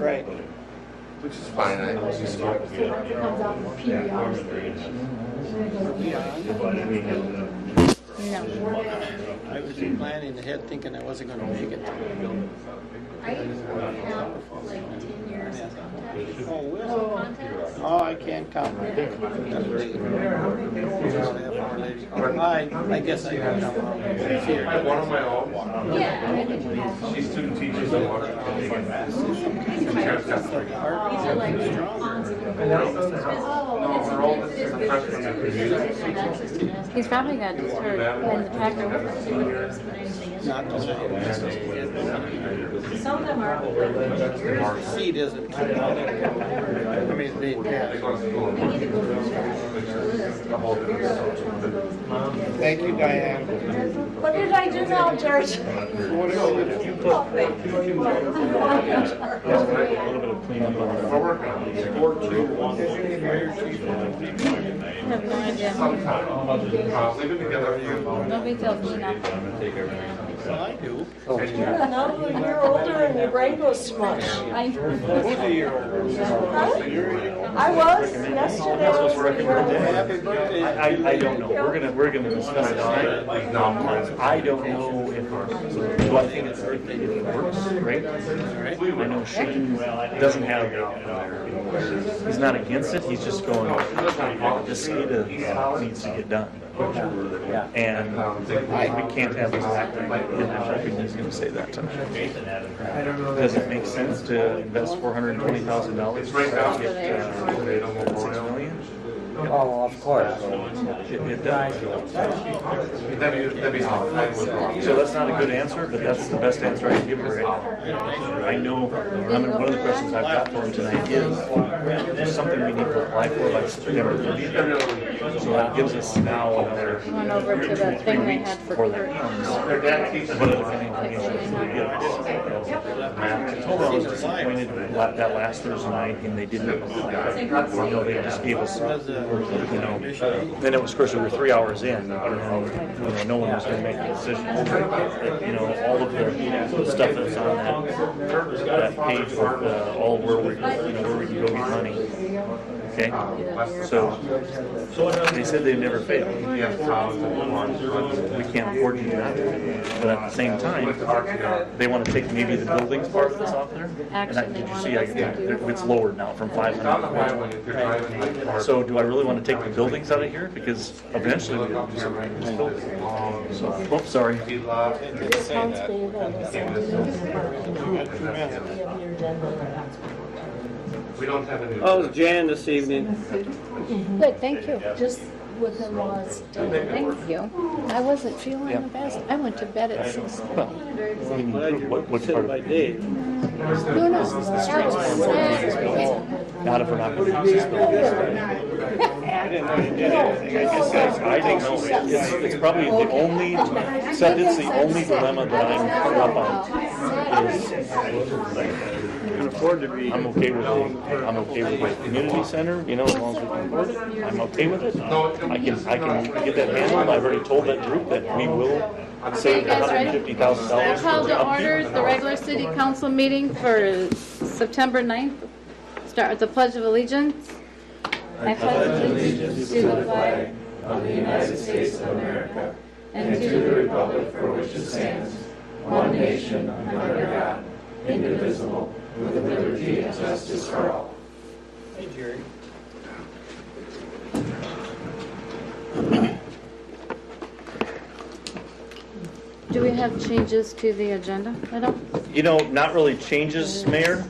right. Which is fine. I just So it comes out in PBR stage. No. I was planning ahead thinking I wasn't going to make it. I have like 10 years of contact. Oh, will? Oh, I can't count. I guess I got them wrong. one of my own. Yeah, I think She's student teachers in water. these are like ponds and No, her oldest is a freshman at Purdue. He's probably got disturbed in the tractor with us. Not to say. some of them are The seed isn't. I mean, They go to school in March. Thank you, Diane. What did I do now, George? Whatever you put. A little bit of cleanup on the We're working on it. I have no idea. Sometime. We've been together a few. No big deal, cleanup. Well, I do. Now you're older and your brain goes smush. I Who's a year older? You're a year older. I was yesterday. I was Happy birthday. I don't know. We're gonna discuss it tonight. I don't know if, do I think it works, right? I know Shane doesn't have, he's not against it, he's just going, this SCADA needs to get done. And we can't have this acting, he's gonna say that tonight. Does it make sense to invest $420,000? It's right now. Get, 6 million? Oh, of course. It does. That'd be helpful. So that's not a good answer, but that's the best answer I can give her right now. I know, one of the questions I've got for him tonight is something we need to apply for by September 30th. So that gives us now another went over to the thing they had for that Kurt. comes. What other kind of information should we get? I told them I was disappointed that last Thursday night and they didn't, they just gave us, then it was, of course, we were 3 hours in, and no one was going to make a decision. All of the stuff that's on that page with all where we can go get money. Okay, so they said they've never failed. We can't afford to do that, but at the same time, they want to take maybe the buildings part that's off there. And did you see? It's lowered now from 500. So do I really want to take the buildings out of here? Because eventually we have to do something with the buildings. So, oops, sorry. We don't have any. Oh, it's Jan this evening. Good, thank you. just with them was Thank you. I wasn't feeling the best. I went to bed at 6. What Sit part by of it? Dave. No, that was Saturday. Not if we're not going to use this building. I didn't know you did anything. I just said, I think it's probably the only, except it's the only dilemma that I'm hung up on. Is can afford to be. I'm okay with the community center, as long as we can afford it. I'm okay with it. I can get that handled. I've already told that group that we will save $150,000. Call to order the regular city council meeting for September 9th. Start with the Pledge of Allegiance. I pledge allegiance to the flag of the United States of America and to the republic for which it stands, one nation under God, indivisible, with liberty and justice for all. Hey, Jerry. Do we have changes to the agenda at all? Not really changes, Mayor.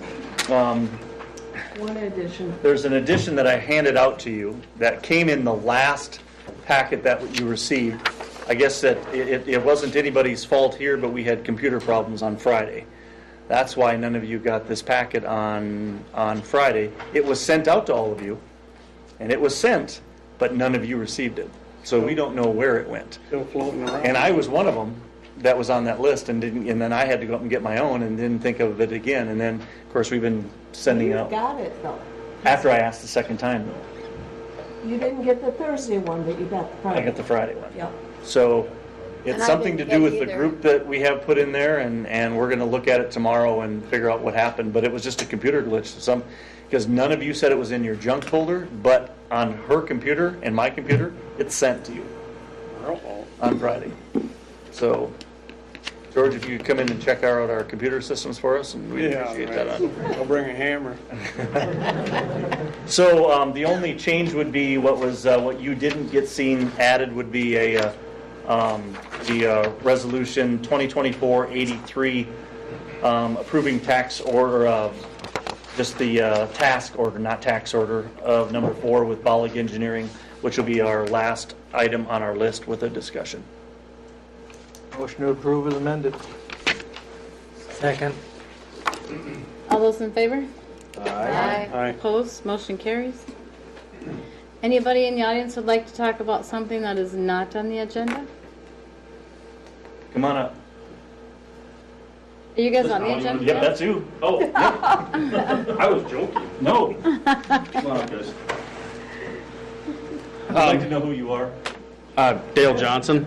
One addition. There's an addition that I handed out to you that came in the last packet that you received. I guess that it wasn't anybody's fault here, but we had computer problems on Friday. That's why none of you got this packet on Friday. It was sent out to all of you, and it was sent, but none of you received it. So we don't know where it went. Still floating around. And I was one of them that was on that list, and then I had to go up and get my own, and didn't think of it again. And then, of course, we've been sending You out got it though. after I asked the second time. You didn't get the Thursday one, but you got the Friday. I got the Friday one. Yep. So It's And I something to didn't do get with the either. group that we have put in there, and we're going to look at it tomorrow and figure out what happened. But it was just a computer glitch. Because none of you said it was in your junk folder, but on her computer and my computer, it's sent to you on Friday. So, George, if you could come in and check out our computer systems for us, and we appreciate that. I'll bring a hammer. So the only change would be what you didn't get seen added would be the resolution 2024-83 approving tax order just the task order, not tax order, of number 4 with Bollig Engineering, which will be our last item on our list with a discussion. Motion to approve is amended. Second. All those in favor? Aye. Aye. Opposed? Motion carries. Anybody in the audience would like to talk about something that is not on the agenda? Come on up. Are you guys on the agenda? Yep, that's you. Oh, yep. I was joking. No. Come on up, guys. I'd like to know who you are. Dale Johnson.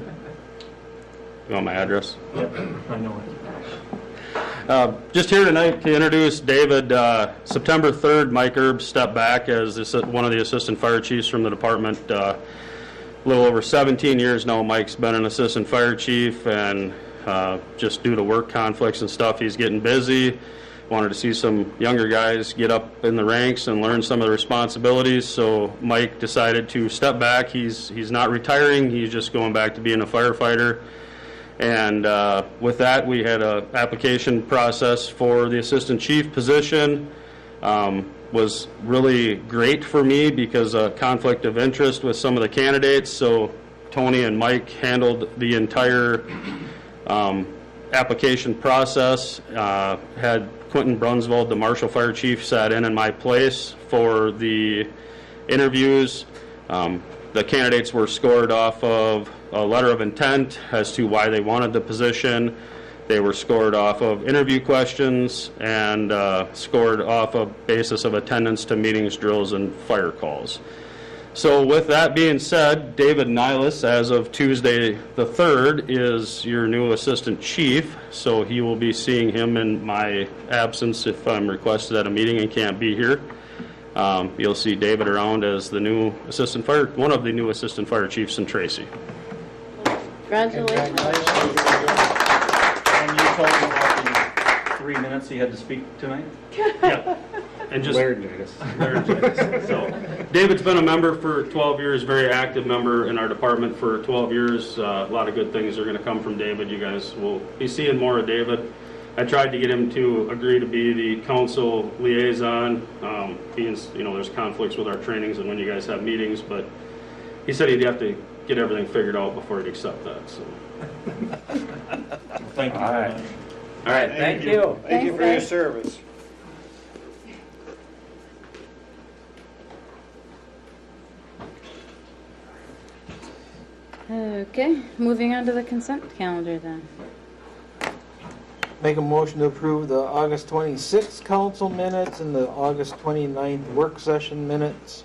You want my address? Yep, I know it. Just here tonight to introduce David. September 3rd, Mike Erb stepped back as one of the assistant fire chiefs from the department. A little over 17 years now, Mike's been an assistant fire chief, and just due to work conflicts and stuff, he's getting busy. Wanted to see some younger guys get up in the ranks and learn some of the responsibilities, so Mike decided to step back. He's not retiring, he's just going back to being a firefighter. And with that, we had an application process for the assistant chief position. Was really great for me because of conflict of interest with some of the candidates, so Tony and Mike handled the entire application process. Had Quentin Brunsvold, the Marshall Fire Chief, sat in my place for the interviews. The candidates were scored off of a letter of intent as to why they wanted the position. They were scored off of interview questions and scored off a basis of attendance to meetings, drills, and fire calls. So with that being said, David Nihilus, as of Tuesday the 3rd, is your new assistant chief. So he will be seeing him in my absence if I'm requested at a meeting and can't be here. You'll see David around as the new one of the new assistant fire chiefs in Tracy. Congratulations. And you told him about the 3 minutes he had to speak tonight? Yeah. And just laryngitis. So, David's been a member for 12 years, very active member in our department for 12 years. A lot of good things are going to come from David. You guys will be seeing more of David. I tried to get him to agree to be the council liaison, being, there's conflicts with our trainings and when you guys have meetings, but he said he'd have to get everything figured out before he'd accept that. So, Thank you. All right. All right, thank you. Thank you for your service. Okay, moving on to the consent calendar then. Make a motion to approve the August 26th council minutes and the August 29th work session minutes.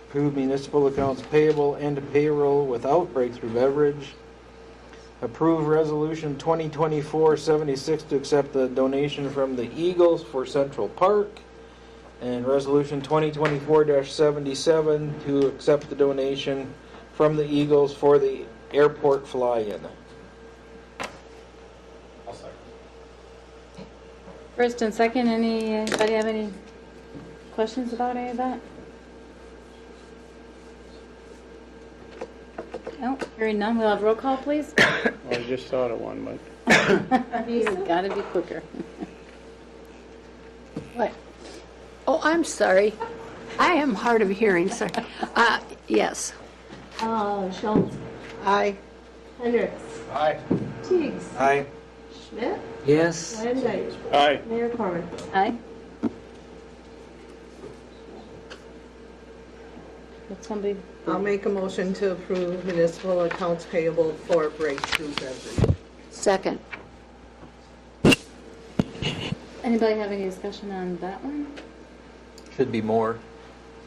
Approve municipal accounts payable and payroll without breakthrough beverage. Approve resolution 2024-76 to accept the donation from the Eagles for Central Park. And resolution 2024-77 to accept the donation from the Eagles for the airport fly-in. First and second, anybody have any questions about any of that? No, hearing none, we'll have roll call, please. Well, I just thought of one, but You've got to be quicker. What? Oh, I'm sorry. I am hard of hearing, sir. Yes. Schultz. Aye. Hendricks. Aye. Teigs. Aye. Schmidt. Yes. Landine. Aye. Mayor Corman. Aye. Would somebody, I'll make a motion to approve municipal accounts payable for breakthrough beverage. Second. anybody have any discussion on that one? Should be more.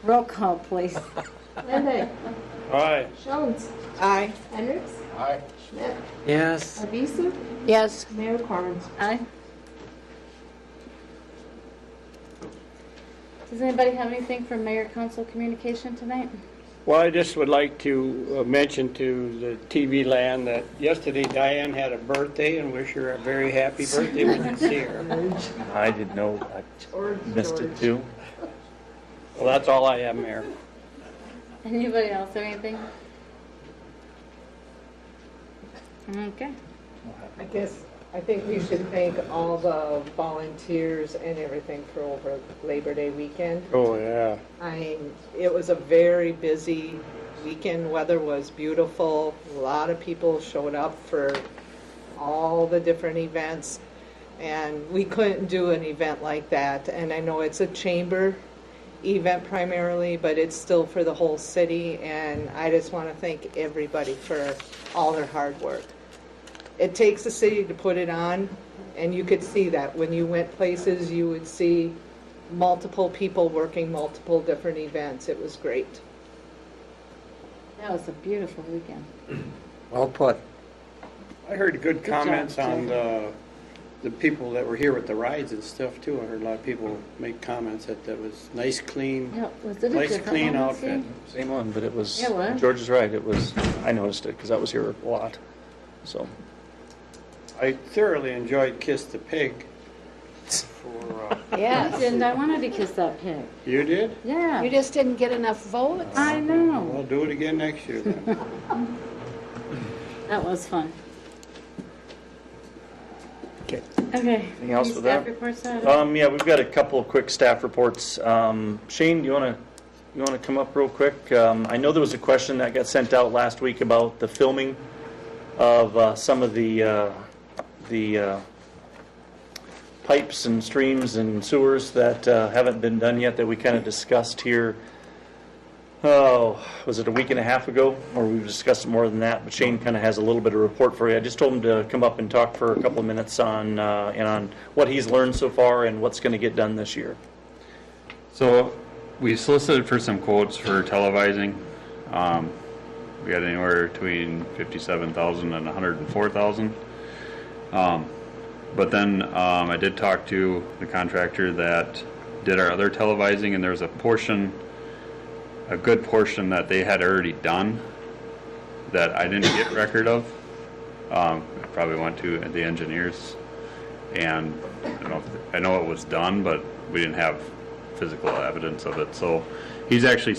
Roll call, please. Linda, Aye. Jones, Aye. Hendricks, Aye. Schmidt, Yes. Arvisu, Yes. Mayor Corman. Aye. Does anybody have anything for mayor council communication tonight? Well, I just would like to mention to the TV land that yesterday Diane had a birthday and wish her a very happy birthday when you see her. I didn't know, I missed it too. Well, that's all I have, Mayor. Anybody else have anything? Okay. I think we should thank all the volunteers and everything for over Labor Day weekend. Oh, yeah. It was a very busy weekend. Weather was beautiful. A lot of people showed up for all the different events. And we couldn't do an event like that. And I know it's a chamber event primarily, but it's still for the whole city. And I just want to thank everybody for all their hard work. It takes the city to put it on, and you could see that. When you went places, you would see multiple people working multiple different events. It was great. That was a beautiful weekend. Well put. I heard good job, comments on Joe. the people that were here with the rides and stuff, too. I heard a lot of people make comments that was nice, clean, Yeah, was it a nice, different clean one, outfit. Steve? Same one, but it was, Yeah, what? George is right, it was, I noticed it because I was here a lot, so. I thoroughly enjoyed Kiss the Pig. For, I Yes. didn't. I wanted to kiss that pig. you did? Yeah. You just didn't get enough votes. I know. Well, do it again next year then. That was fun. Okay. Okay. Anything else Any with staff that? reports out? Yeah, we've got a couple of quick staff reports. Shane, you wanna come up real quick? I know there was a question that got sent out last week about the filming of some of the pipes and streams and sewers that haven't been done yet that we kind of discussed here. Oh, was it a week and a half ago? Or we've discussed it more than that, but Shane kind of has a little bit of report for you. I just told him to come up and talk for a couple of minutes on what he's learned so far and what's going to get done this year. So we solicited for some quotes for televising. We got anywhere between 57,000 and 104,000. But then I did talk to the contractor that did our other televising, and there was a good portion that they had already done that I didn't get record of. I probably went to the engineers, and I know it was done, but we didn't have physical evidence of it. So he actually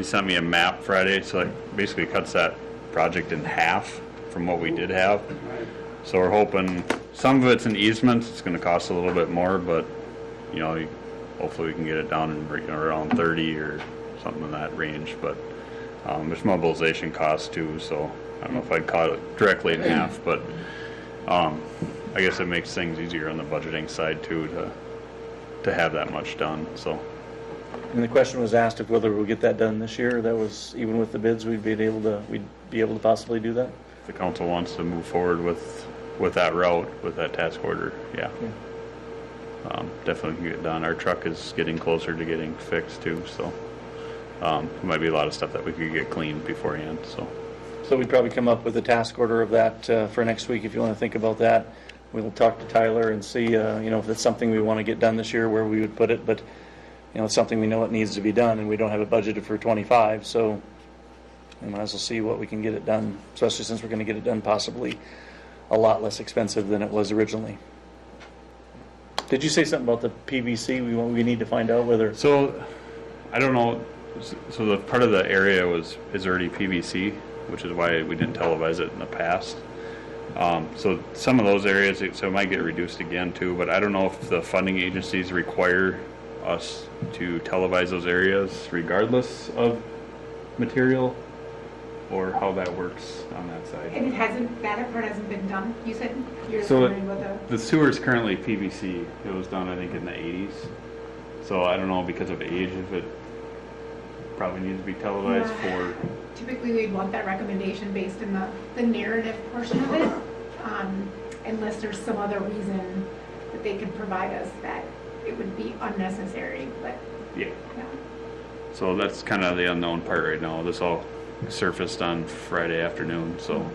sent me a map Friday, so it basically cuts that project in half from what we did have. So we're hoping some of it's an easement. It's going to cost a little bit more, but hopefully we can get it down in around 30 or something in that range. But there's mobilization costs too, so I don't know if I'd cut it directly in half, but I guess it makes things easier on the budgeting side too to have that much done. So. And the question was asked of whether we'll get that done this year. That was even with the bids, we'd be able to possibly do that. If the council wants to move forward with that route, with that task order, yeah. Definitely can get done. Our truck is getting closer to getting fixed too, so there might be a lot of stuff that we could get cleaned beforehand. So we'd probably come up with a task order of that for next week if you want to think about that. We'll talk to Tyler and see, if it's something we want to get done this year, where we would put it. But it's something we know it needs to be done, and we don't have it budgeted for 25, so we might as well see what we can get it done, especially since we're going to get it done possibly a lot less expensive than it was originally. Did you say something about the PVC? We need to find out whether... So, I don't know. So the part of the area is already PVC, which is why we didn't televise it in the past. So some of those areas, so it might get reduced again too, but I don't know if the funding agencies require us to televise those areas regardless of material, or how that works on that side. And that part hasn't been done, you said? You're So wondering what the sewer is currently PVC. It was done, I think, in the 80s. So I don't know, because of age, if it probably needs to be televised for... Typically, we'd want that recommendation based in the narrative portion of it, unless there's some other reason that they could provide us that it would be unnecessary, but Yeah. So that's kind of the unknown part right now. This all surfaced on Friday afternoon, so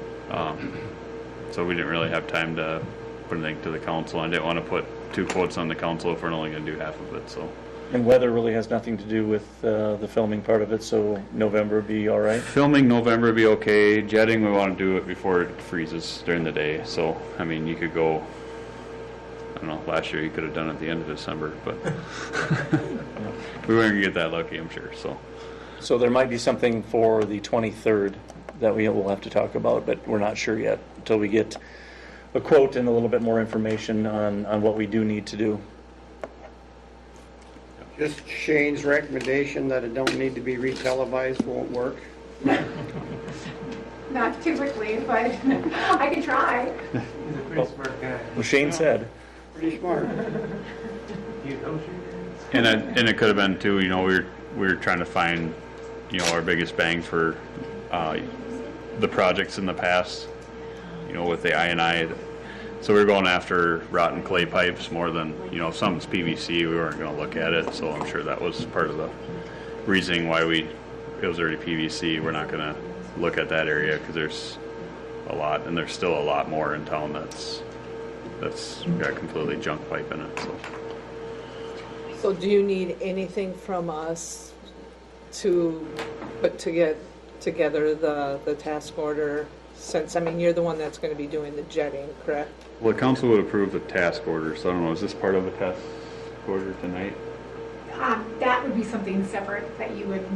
so we didn't really have time to put anything to the council. I didn't want to put 2 quotes on the council if we're only going to do half of it, so. And weather really has nothing to do with the filming part of it, so November would be all right? Filming November would be okay. Jetting, we want to do it before it freezes during the day. So, I mean, you could go, I don't know, last year you could have done it at the end of December, but we weren't going to get that lucky, I'm sure, so. So there might be something for the 23rd that we will have to talk about, but we're not sure yet until we get a quote and a little bit more information on what we do need to do. Just Shane's recommendation that it don't need to be retelevised won't work. Not typically, but I can try. He's a pretty smart guy. Well, Shane said. Pretty smart. You know, And it could have been too, you know, we were trying to find, you know, our biggest bang for the projects in the past, you know, with the I&I. So we were going after rotten clay pipes more than, you know, if something's PVC, we weren't going to look at it. So I'm sure that was part of the reasoning why it was already PVC. We're not going to look at that area because there's a lot, and there's still a lot more in town that's got completely junk pipe in it. So do you need anything from us to put together the task order? Since, I mean, you're the one that's going to be doing the jetting, correct? Well, the council would approve the task order, so I don't know, is this part of the task order tonight? That would be something separate that you would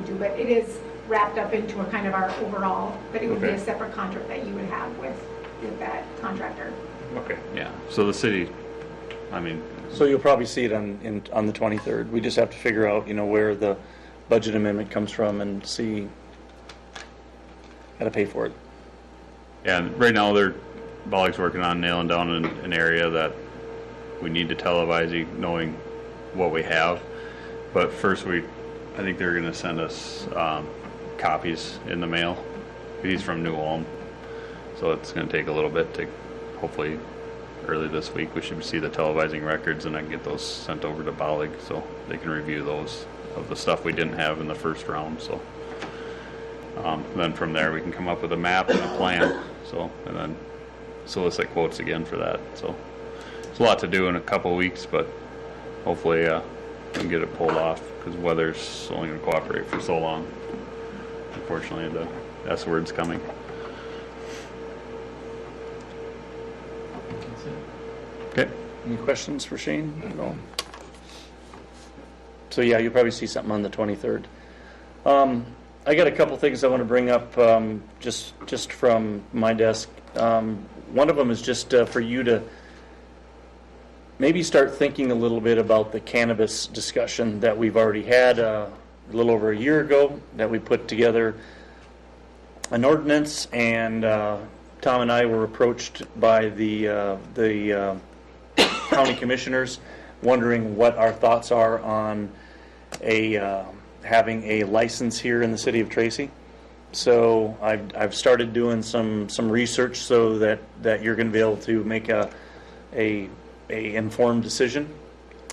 do, but it is wrapped up into a kind of our overall, but it would be a separate contract that you would have with that contractor. Okay. Yeah, so the city, I mean. So you'll probably see it on the 23rd. We just have to figure out, you know, where the budget amendment comes from and see how to pay for it. Yeah, and right now Bollig's working on nailing down an area that we need to televise, knowing what we have. But first, I think they're going to send us copies in the mail. He's from New Ulm, so it's going to take a little bit to, hopefully, early this week we should see the televising records, and I can get those sent over to Bollig so they can review those of the stuff we didn't have in the first round. So then from there we can come up with a map and a plan. So, and then solicit quotes again for that. So it's a lot to do in a couple of weeks, but hopefully we can get it pulled off because weather's only going to cooperate for so long. Unfortunately, the S word's coming. Okay. Any questions for Shane? No. So yeah, you'll probably see something on the 23rd. I got a couple things I want to bring up just from my desk. One of them is just for you to maybe start thinking a little bit about the cannabis discussion that we've already had a little over a year ago, that we put together an ordinance, and Tom and I were approached by the county commissioners wondering what our thoughts are on having a license here in the city of Tracy. So I've started doing some research so that you're going to be able to make a informed decision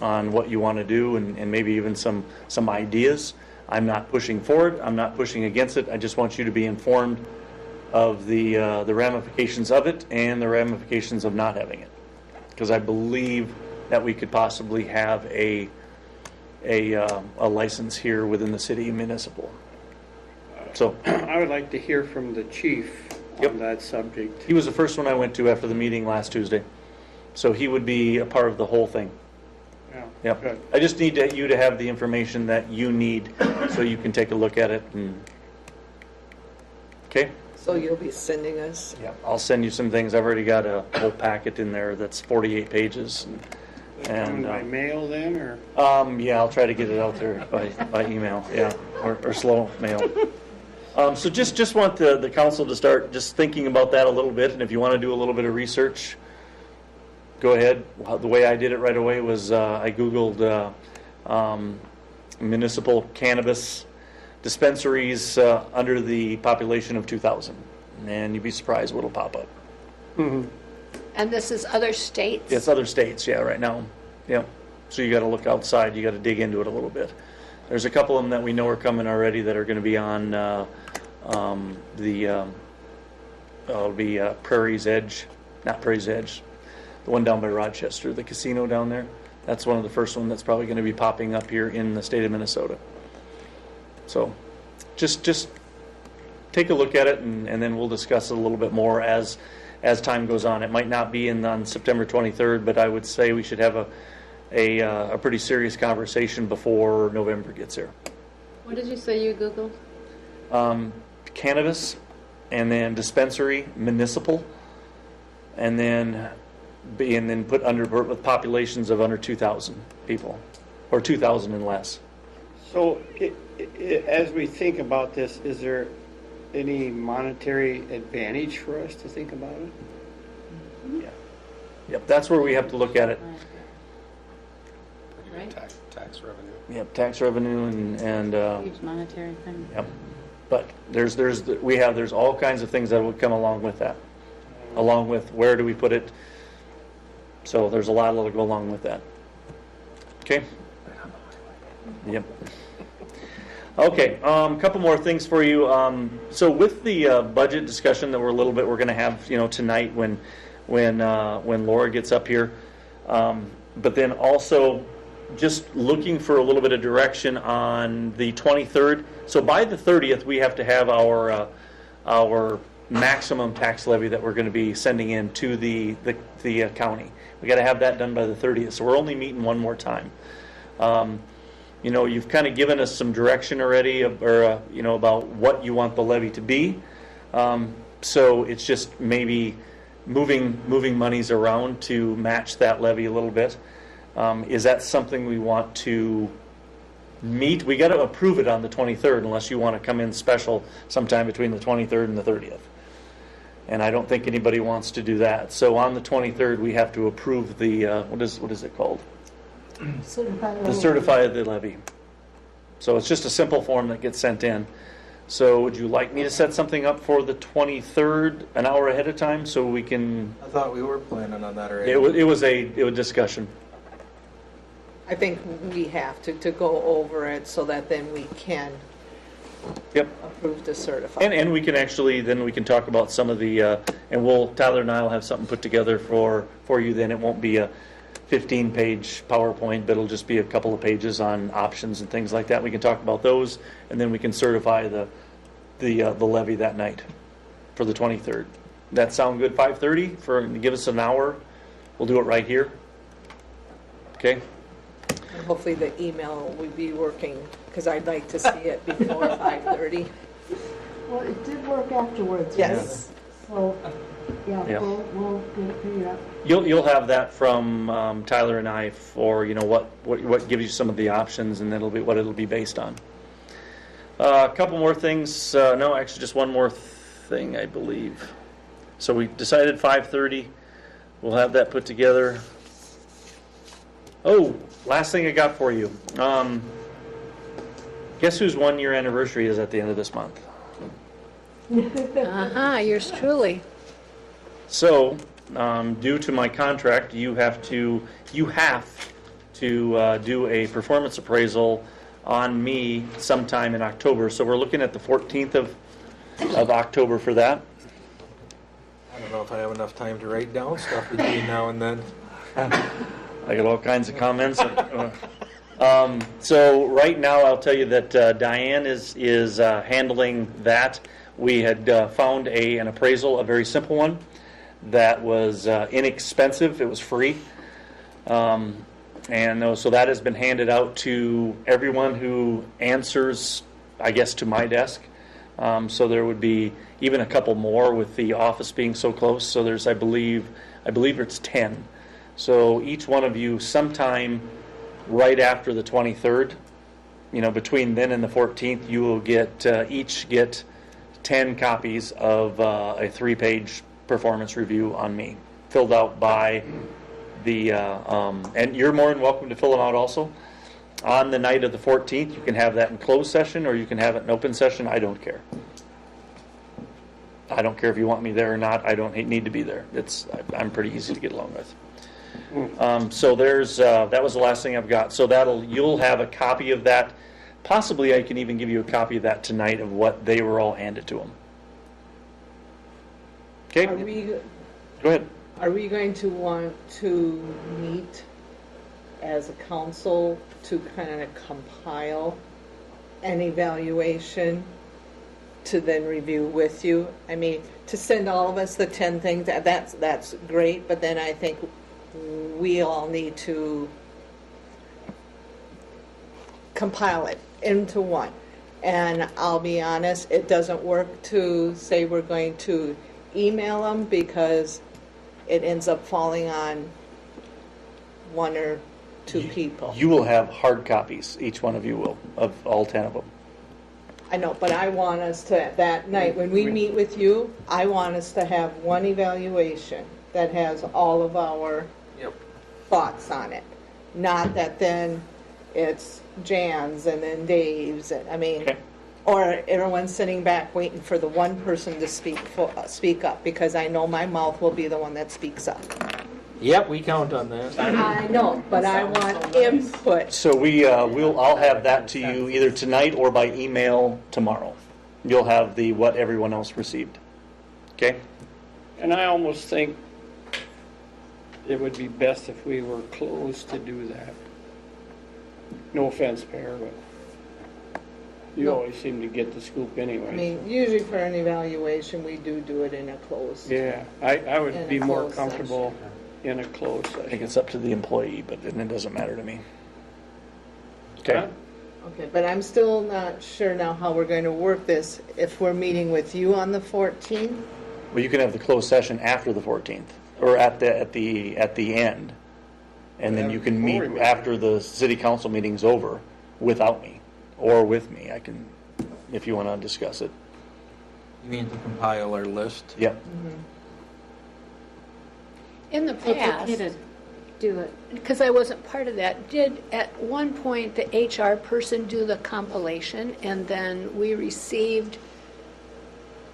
on what you want to do, and maybe even some ideas. I'm not pushing for it. I'm not pushing against it. I just want you to be informed of the ramifications of it and the ramifications of not having it, because I believe that we could possibly have a license here within the city municipal. So I would like to hear from the chief on that subject. He was the first one I went to after the meeting last Tuesday, so he would be a part of the whole thing. Yeah. Good. I just need you to have the information that you need so you can take a look at it. Okay? So you'll be sending us? Yeah, I'll send you some things. I've already got a whole packet in there that's 48 pages. And by mail then, or? Yeah, I'll try to get it out there by email, yeah, or slow mail. So just want the council to start just thinking about that a little bit, and if you want to do a little bit of research, go ahead. The way I did it right away was I Googled municipal cannabis dispensaries under the population of 2,000, and you'd be surprised what'll pop up. Mm-hmm. And this is other states? It's other states, yeah, right now. Yeah. So you got to look outside. You got to dig into it a little bit. There's a couple of them that we know are coming already that are going to be on it'll be Prairie's Edge, not Prairie's Edge, the one down by Rochester, the casino down there. That's one of the first one that's probably going to be popping up here in the state of Minnesota. So just take a look at it, and then we'll discuss it a little bit more as time goes on. It might not be on September 23rd, but I would say we should have a pretty serious conversation before November gets here. What did you say you Googled? Cannabis, and then dispensary, municipal, and then put under with populations of under 2,000 people, or 2,000 and less. So as we think about this, is there any monetary advantage for us to think about it? Yeah. Yep, that's where we have to look at it. Right? Tax revenue. Yep, tax revenue and Huge monetary thing. yep. But there's all kinds of things that would come along with that, along with where do we put it. So there's a lot that'll go along with that. Okay. Yep. Okay. A couple more things for you. So with the budget discussion that we're going to have, tonight when Laura gets up here, but then also just looking for a little bit of direction on the 23rd. So by the 30th, we have to have our maximum tax levy that we're going to be sending in to the county. We got to have that done by the 30th. So we're only meeting one more time. You've kind of given us some direction already, about what you want the levy to be. So it's just maybe moving monies around to match that levy a little bit. Is that something we want to meet? We got to approve it on the 23rd unless you want to come in special sometime between the 23rd and the 30th. And I don't think anybody wants to do that. So on the 23rd, we have to approve the, what is it called? Certify the levy. So it's just a simple form that gets sent in. So would you like me to set something up for the 23rd an hour ahead of time so we can? I thought we were planning on that already. It was a discussion. I think we have to go over it so that then we can approve to certify. And we can actually, then we can talk about some of the, and Tyler and I will have something put together for you then. It won't be a 15-page PowerPoint, but it'll just be a couple of pages on options and things like that. We can talk about those, and then we can certify the levy that night for the 23rd. That sound good? 5:30 give us an hour. We'll do it right here. Okay. And hopefully the email will be working, because I'd like to see it before 5:30. Well, it did work afterwards. Yes. So, yeah, Yeah. we'll get it figured out. You'll have that from Tyler and I for what gives you some of the options, and it'll be what it'll be based on. A couple more things. No, actually, just one more thing, I believe. So we decided 5:30. We'll have that put together. Oh, last thing I got for you. Guess whose 1-year anniversary is at the end of this month? Yours truly. So, due to my contract, you have to do a performance appraisal on me sometime in October. So we're looking at the 14th of October for that. I don't know if I have enough time to write down stuff between now and then. I got all kinds of comments. So right now, I'll tell you that Diane is handling that. We had found an appraisal, a very simple one, that was inexpensive. It was free. So that has been handed out to everyone who answers, I guess, to my desk. So there would be even a couple more with the office being so close. So there's, I believe it's 10. So each one of you sometime right after the 23rd, between then and the 14th, you will each get 10 copies of a 3-page performance review on me, filled out by and you're more than welcome to fill them out also. On the night of the 14th, you can have that in closed session or you can have it in open session. I don't care. I don't care if you want me there or not. I don't need to be there. I'm pretty easy to get along with. So there's that was the last thing I've got. So you'll have a copy of that Possibly I can even give you a copy of that tonight of what they were all handed to them. Okay? Are we, Go ahead. are we going to want to meet as a council to kind of compile an evaluation to then review with you? I mean, to send all of us the 10 things, that's great, but then I think we all need to compile it into one. And I'll be honest, it doesn't work to say we're going to email them because it ends up falling on one or two people. You will have hard copies, each one of you will, of all 10 of them. I know, but I want us to, that night, when we meet with you, I want us to have one evaluation that has all of our thoughts on it. Not that then it's Jan's and then Dave's, and, I mean, Okay. or everyone's sitting back waiting for the one person to speak up, because I know my mouth will be the one that speaks up. Yep, we count on that. I know, but I want input. So I'll have that to you either tonight or by email tomorrow. You'll have what everyone else received. Okay? And I almost think it would be best if we were closed to do that. No offense, Per, but you No. always seem to get the scoop anyway. I mean, usually for an evaluation, we do it in a closed. Yeah, I In would a be more closed comfortable in a closed I think session. it's up to the employee, but then it doesn't matter to me. Okay? Huh? Okay, but I'm still not sure now how we're going to work this. If we're meeting with you on the 14th, Well, you can have the closed session after the 14th, or at the end. And then you can meet Before we meet. after the city council meeting's over without me, or with me. I can, if you want to discuss it. You mean to compile our list? Yep. In the It's okay past, to do it. because I wasn't part of that, did at one point the HR person do the compilation and then we received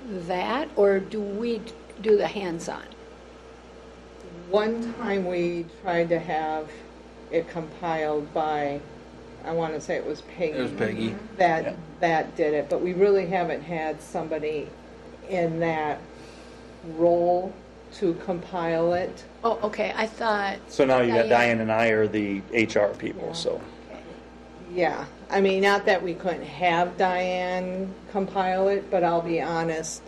that, or do we do the hands-on? one time we tried to have it compiled by, I want to say it was Peggy. It was Peggy. Yeah. That did it, but we really haven't had somebody in that role to compile it. Oh, okay, I thought, So now you got Diane. Diane and I are the HR people, so. Yeah, I mean, not that we couldn't have Diane compile it, but I'll be honest,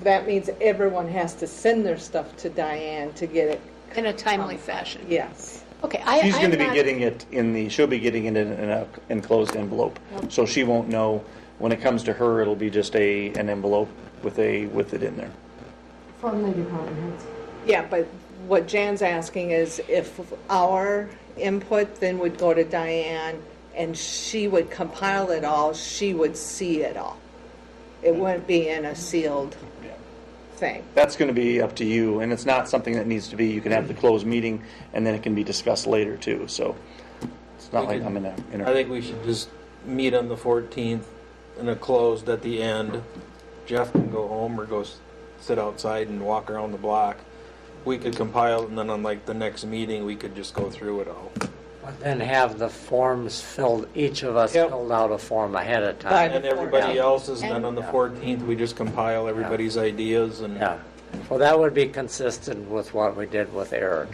that means everyone has to send their stuff to Diane to get it. in a timely fashion. Yes. Okay, She's going to be I'm not- getting it she'll be getting it in an enclosed envelope. So she won't know, when it comes to her, it'll be just an envelope with it in there. From the department heads. Yeah, but what Jan's asking is if our input then would go to Diane and she would compile it all, she would see it all. It wouldn't be in a sealed thing. That's going to be up to you, and it's not something that needs to be, you can have the closed meeting, and then it can be discussed later, too. So it's not like I'm in a... I think we should just meet on the 14th in a closed at the end. Jeff can go home or go sit outside and walk around the block. We could compile, and then on like the next meeting, we could just go through it all. Then have the forms filled, each of us Yep. filled out a form ahead of time. And everybody else's, and then And- on the 14th, we just compile everybody's ideas and. Yeah, well, that would be consistent with what we did with Eric.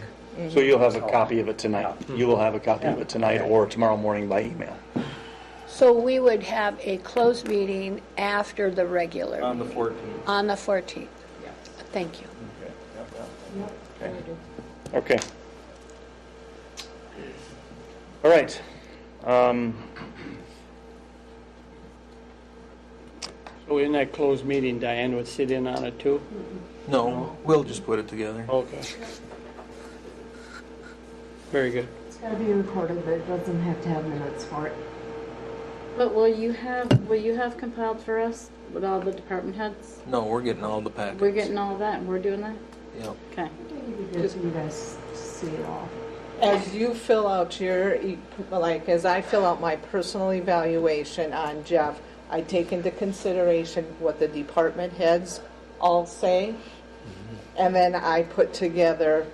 So you'll have a copy of it tonight. You will have a copy of it tonight or tomorrow morning by email. So we would have a closed meeting after the regular On the meeting, 14th. on the 14th. Thank you. Okay. All right. So in that closed meeting, Diane would sit in on it too? No, we'll just put it together. Okay. Very good. It's gotta be recorded, but it doesn't have to have minutes for it. But will you have compiled for us with all the department heads? No, we're getting all the packets. We're getting all that and we're doing that? Yep. Okay. I think it'd be good for you guys to see it all. As you fill out as I fill out my personal evaluation on Jeff, I take into consideration what the department heads all say, and then I put together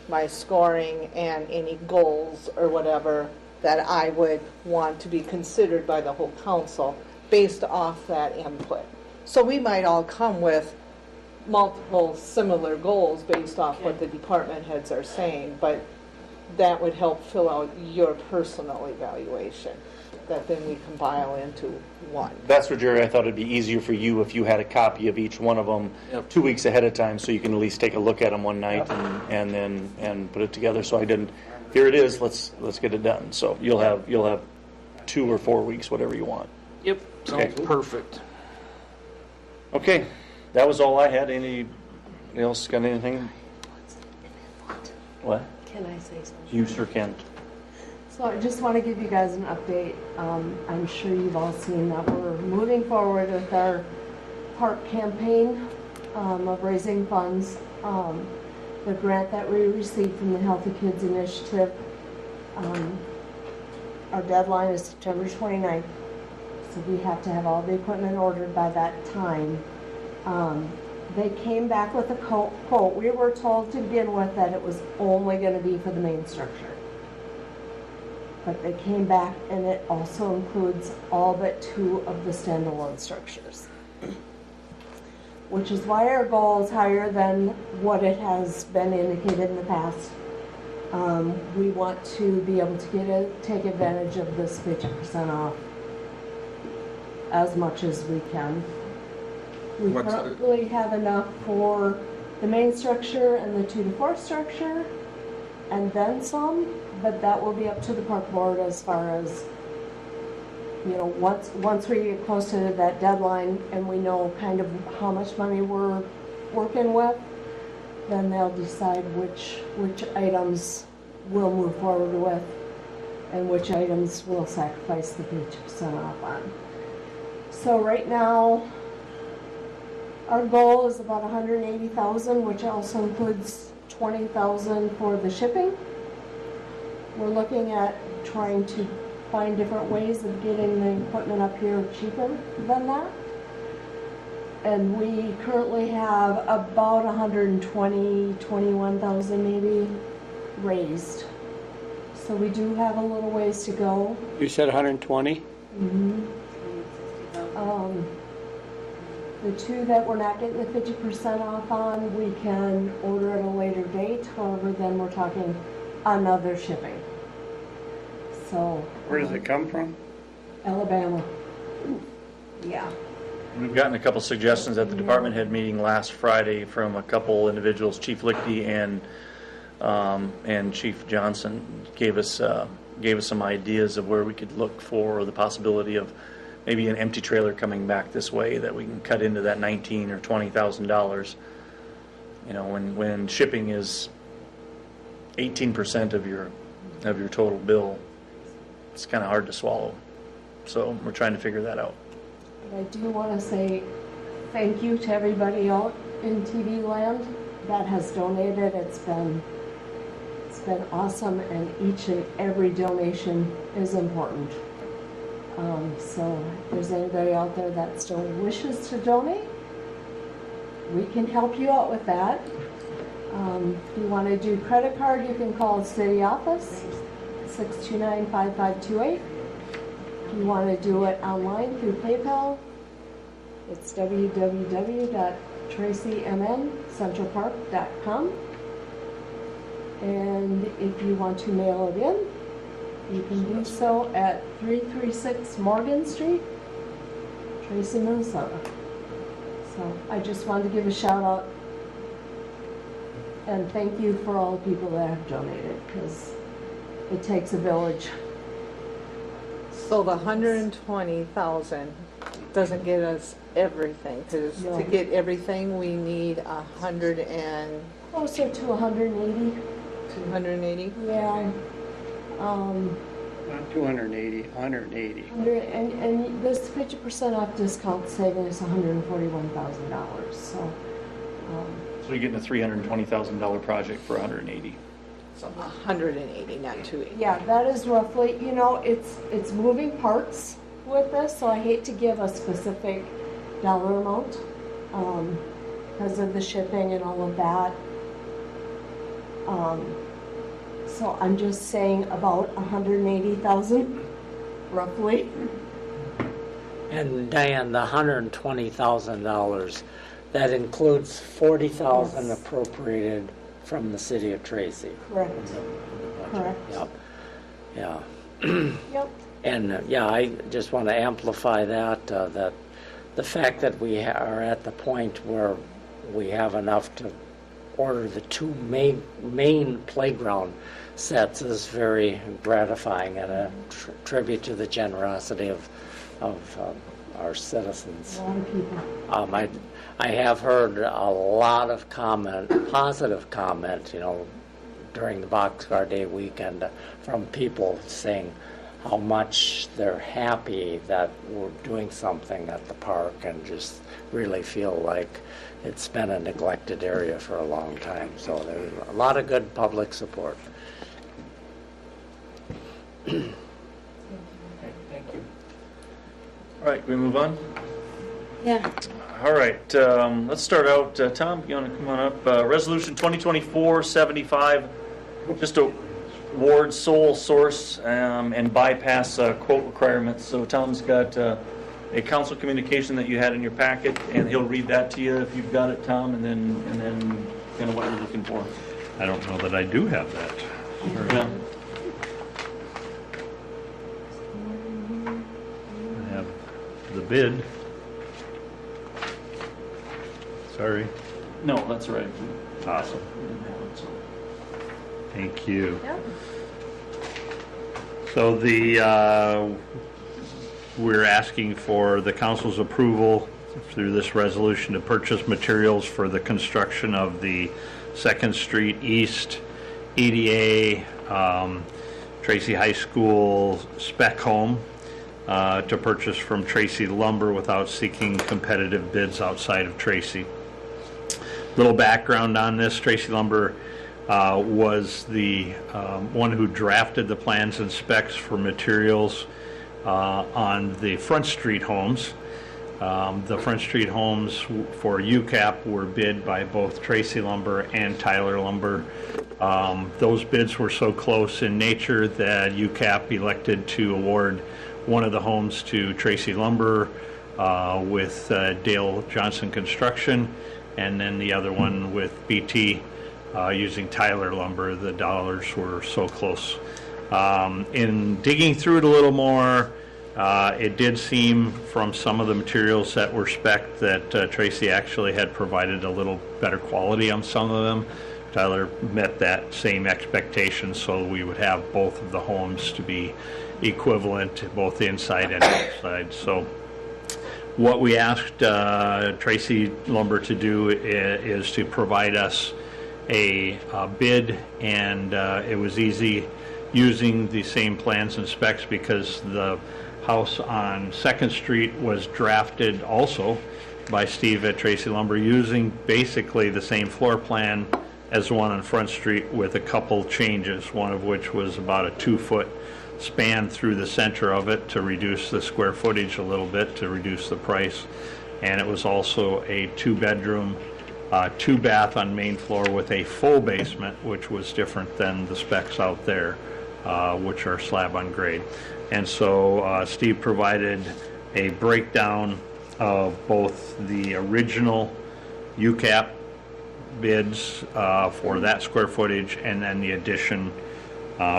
my scoring and any goals or whatever that I would want to be considered by the whole council based off that input. So we might all come with multiple similar goals based off what the department heads are saying, but that would help fill out your personal evaluation that then we compile into one. That's what, Jerry, I thought it'd be easier for you if you had a copy of each one of them 2 weeks ahead of time, so you can at least take a look at them one night and then put it together. So I didn't. Here it is. Let's get it done. So you'll have 2 or 4 weeks, whatever you want. Yep, sounds perfect. Okay, that was all I had. Anybody else got anything? What? Can I say something? You sure can. So I just want to give you guys an update. I'm sure you've all seen that we're moving forward with our park campaign of raising funds. The grant that we received from the Healthy Kids Initiative, our deadline is September 29th. So we have to have all the equipment ordered by that time. They came back with a quote. We were told to begin with that it was only going to be for the main structure. But they came back and it also includes all but 2 of the standalone structures. Which is why our goal is higher than what it has been indicated in the past. We want to be able to take advantage of this 50% off as much as we can. We currently have enough for the main structure and the 2 to 4 structure, and then some, but that will be up to the park board as far as, you know, once we get close to that deadline and we know kind of how much money we're working with, then they'll decide which items we'll move forward with and which items we'll sacrifice the 50% off on. So right now, our goal is about $180,000, which also includes $20,000 for the shipping. We're looking at trying to find different ways of getting the equipment up here cheaper than that. And we currently have about 21,000 maybe raised. So we do have a little ways to go. You said 120? Mm-hmm. The 2 that we're not getting the 50% off on, we can order at a later date. However, then we're talking another shipping. So. Where does it come from? Alabama. Yeah. We've gotten a couple suggestions at the department head meeting last Friday from a couple individuals. Chief Lichty and Chief Johnson gave us some ideas of where we could look for the possibility of maybe an empty trailer coming back this way that we can cut into that $19,000 or $20,000. You know, when shipping is 18% of your total bill, it's kind of hard to swallow. So we're trying to figure that out. But I do want to say thank you to everybody out in TV land that has donated. It's been awesome, and each and every donation is important. So if there's anybody out there that still wishes to donate, we can help you out with that. If you want to do credit card, you can call the city office, 629-5528. If you want to do it online through PayPal, it's www.tracymncentralpark.com. And if you want to mail it in, you can do so at 336 Morgan Street, Tracy, Minnesota. So I just wanted to give a shout out and thank you for all the people that have donated, because it takes a village. So the 120,000 doesn't get us everything, because to get everything we need 100 and closer to 180. 280. Yeah. Not 280, 180. And this 50% off discount saving is $141,000. So you're getting a $320,000 project for 180. 180, not 280. yeah, that is roughly. You know, it's moving parts with this, so I hate to give a specific dollar amount because of the shipping and all of that. So I'm just saying about 180,000, roughly. And Diane, the $120,000, that includes 40,000 Yes. appropriated from the city of Tracy. Correct. In the budget. Correct. Yep. Yeah. Yep. And yeah, I just want to amplify that, that the fact that we are at the point where we have enough to order the two main playground sets is very gratifying and a tribute to the generosity of our citizens. A lot of people. I have heard a lot of positive comment, during the Boxcar Day weekend from people saying how much they're happy that we're doing something at the park and just really feel like it's been a neglected area for a long time. So there's a lot of good public support. Thank you. All right, can we move on? Yeah. All right, let's start out. Tom, you want to come on up? Resolution 2024-75, just award sole source and bypass quote requirements. So Tom's got a council communication that you had in your packet, and he'll read that to you if you've got it, Tom, and then kind of what you're looking for. I don't know that I do have that. Yeah. I have the bid. Sorry. No, that's all right. Awesome. We didn't have it, so. Thank you. Yep. So we're asking for the council's approval through this resolution to purchase materials for the construction of the 2nd Street East EDA Tracy High School spec home to purchase from Tracy Lumber without seeking competitive bids outside of Tracy. Little background on this: Tracy Lumber was the one who drafted the plans and specs for materials on the Front Street homes. The Front Street homes for UCAP were bid by both Tracy Lumber and Tyler Lumber. Those bids were so close in nature that UCAP elected to award one of the homes to Tracy Lumber with Dale Johnson Construction, and then the other one with BT using Tyler Lumber. The dollars were so close. In digging through it a little more, it did seem from some of the materials that were spec'd that Tracy actually had provided a little better quality on some of them. Tyler met that same expectation, so we would have both of the homes to be equivalent, both inside and outside. So what we asked Tracy Lumber to do is to provide us a bid, and it was easy using the same plans and specs because the house on 2nd Street was drafted also by Steve at Tracy Lumber using basically the same floor plan as the one on Front Street with a couple changes, one of which was about a 2-foot span through the center of it to reduce the square footage a little bit, to reduce the price. And it was also a 2-bedroom, 2-bath on main floor with a full basement, which was different than the specs out there, which are slab on grade. And so Steve provided a breakdown of both the original UCAP bids for that square footage and then the addition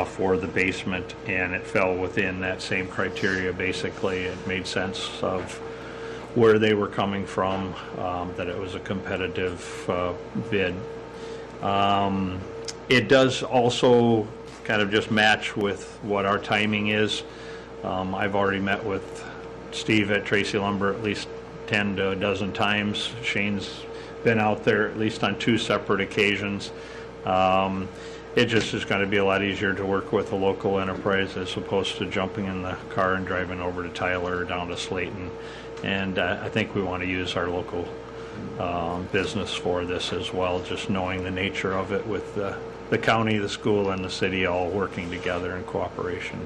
for the basement, and it fell within that same criteria. Basically, it made sense of where they were coming from, that it was a competitive bid. It does also kind of just match with what our timing is. I've already met with Steve at Tracy Lumber at least 10 to a dozen times. Shane's been out there at least on 2 separate occasions. It just is going to be a lot easier to work with a local enterprise as opposed to jumping in the car and driving over to Tyler or down to Slayton. And I think we want to use our local business for this as well, just knowing the nature of it with the county, the school, and the city all working together in cooperation.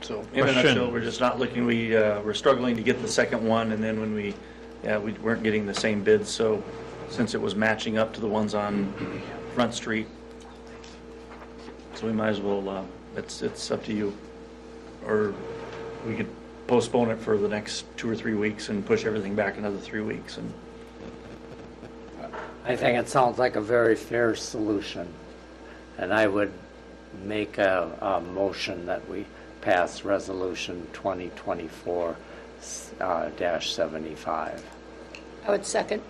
So in a nutshell, we're just not looking, we're struggling to get the second one, and then when we weren't getting the same bids, so since it was matching up to the ones on Front Street. So we might as well, it's up to you. Or we could postpone it for the next 2 or 3 weeks and push everything back another 3 weeks. And I think it sounds like a very fair solution, and I would make a motion that we pass Resolution 2024-75. I would second.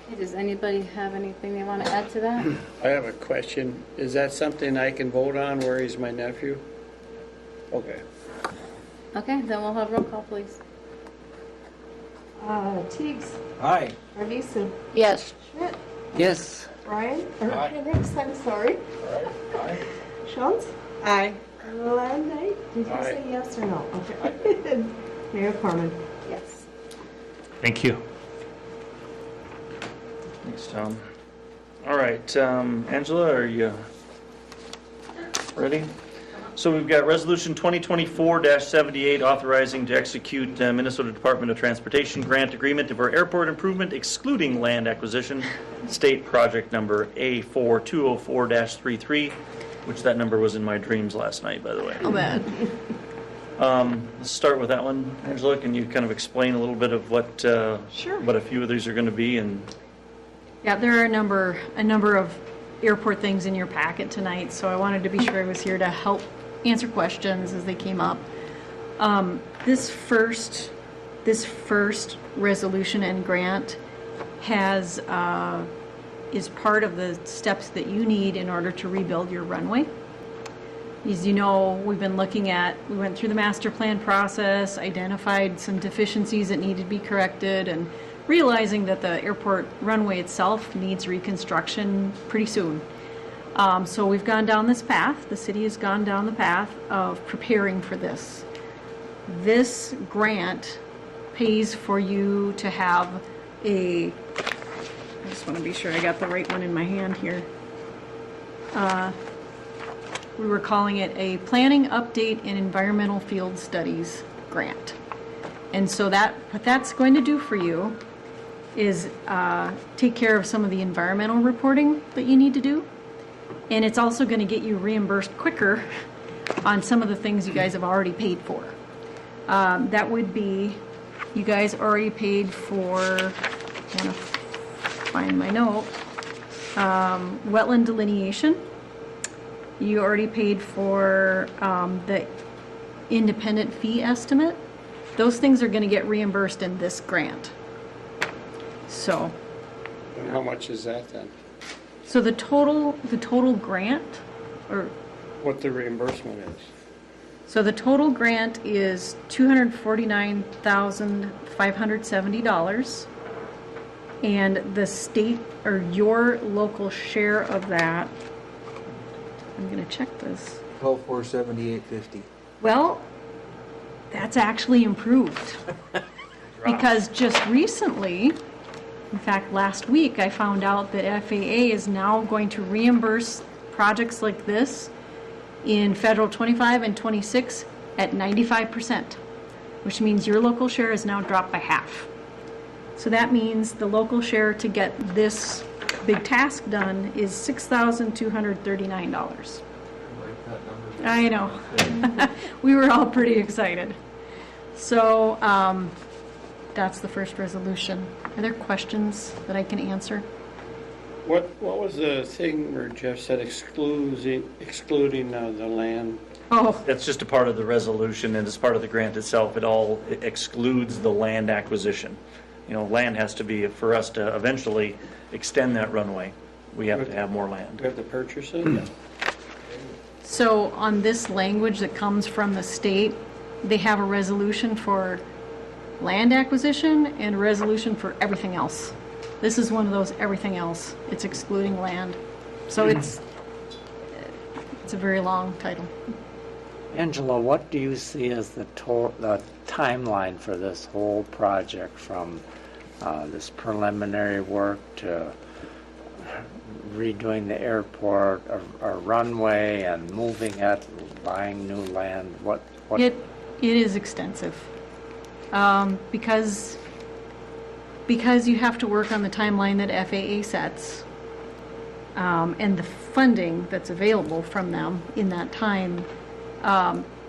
Okay, does anybody have anything they want to add to that? I have a question. Is that something I can vote on where he's my nephew? Okay. Okay, then we'll have roll call, please. Teagues, Aye. Arvisu, Yes. Schmidt, Yes. Brian, or Hendricks, I'm sorry. Schultz, Aye. Land, did you Aye. say yes or no? Okay. Mayor Corman. Yes. thank you. Thanks, Tom. All right, Angela, are you ready? So we've got Resolution 2024-78 authorizing to execute Minnesota Department of Transportation grant agreement for airport improvement excluding land acquisition, state project number A4204-33, which that number was in my dreams last night, by the way. Oh, bad. Let's start with that one. Angela, can you kind of explain a little bit of what what a few of these are going to be? And Yeah, there are a number of airport things in your packet tonight, so I wanted to be sure I was here to help answer questions as they came up. This first resolution and grant is part of the steps that you need in order to rebuild your runway. As you know, we went through the master plan process, identified some deficiencies that needed to be corrected, and realizing that the airport runway itself needs reconstruction pretty soon. So we've gone down this path. The city has gone down the path of preparing for this. This grant pays for you to have I just want to be sure I got the right one in my hand here. We were calling it a Planning Update and Environmental Field Studies grant. And so what that's going to do for you is take care of some of the environmental reporting that you need to do. And it's also going to get you reimbursed quicker on some of the things you guys have already paid for. That would be, you guys already paid for, I'm going to find my note, wetland delineation. You already paid for the independent fee estimate. Those things are going to get reimbursed in this grant. So. And how much is that then? So the total grant, or What the reimbursement is? so the total grant is $249,570, and the state or your local share of that. I'm going to check this. 12,478.50. Well, that's actually improved. Because just recently, in fact, last week, I found out that FAA is now going to reimburse projects like this in federal 25 and 26 at 95%, which means your local share is now dropped by half. So that means the local share to get this big task done is $6,239. I know. We were all pretty excited. So that's the first resolution. Are there questions that I can answer? What was the thing where Jeff said excluding the land? Oh, that's just a part of the resolution, and as part of the grant itself, it excludes the land acquisition. You know, land has to be, for us to eventually extend that runway, we have to have more land. We have to purchase it? so on this language that comes from the state, they have a resolution for land acquisition and a resolution for everything else. This is one of those everything else. It's excluding land. So it's a very long title. Angela, what do you see as the timeline for this whole project, from this preliminary work to redoing the airport or runway and moving it, buying new land? What? It is extensive. Because because you have to work on the timeline that FAA sets, and the funding that's available from them in that time,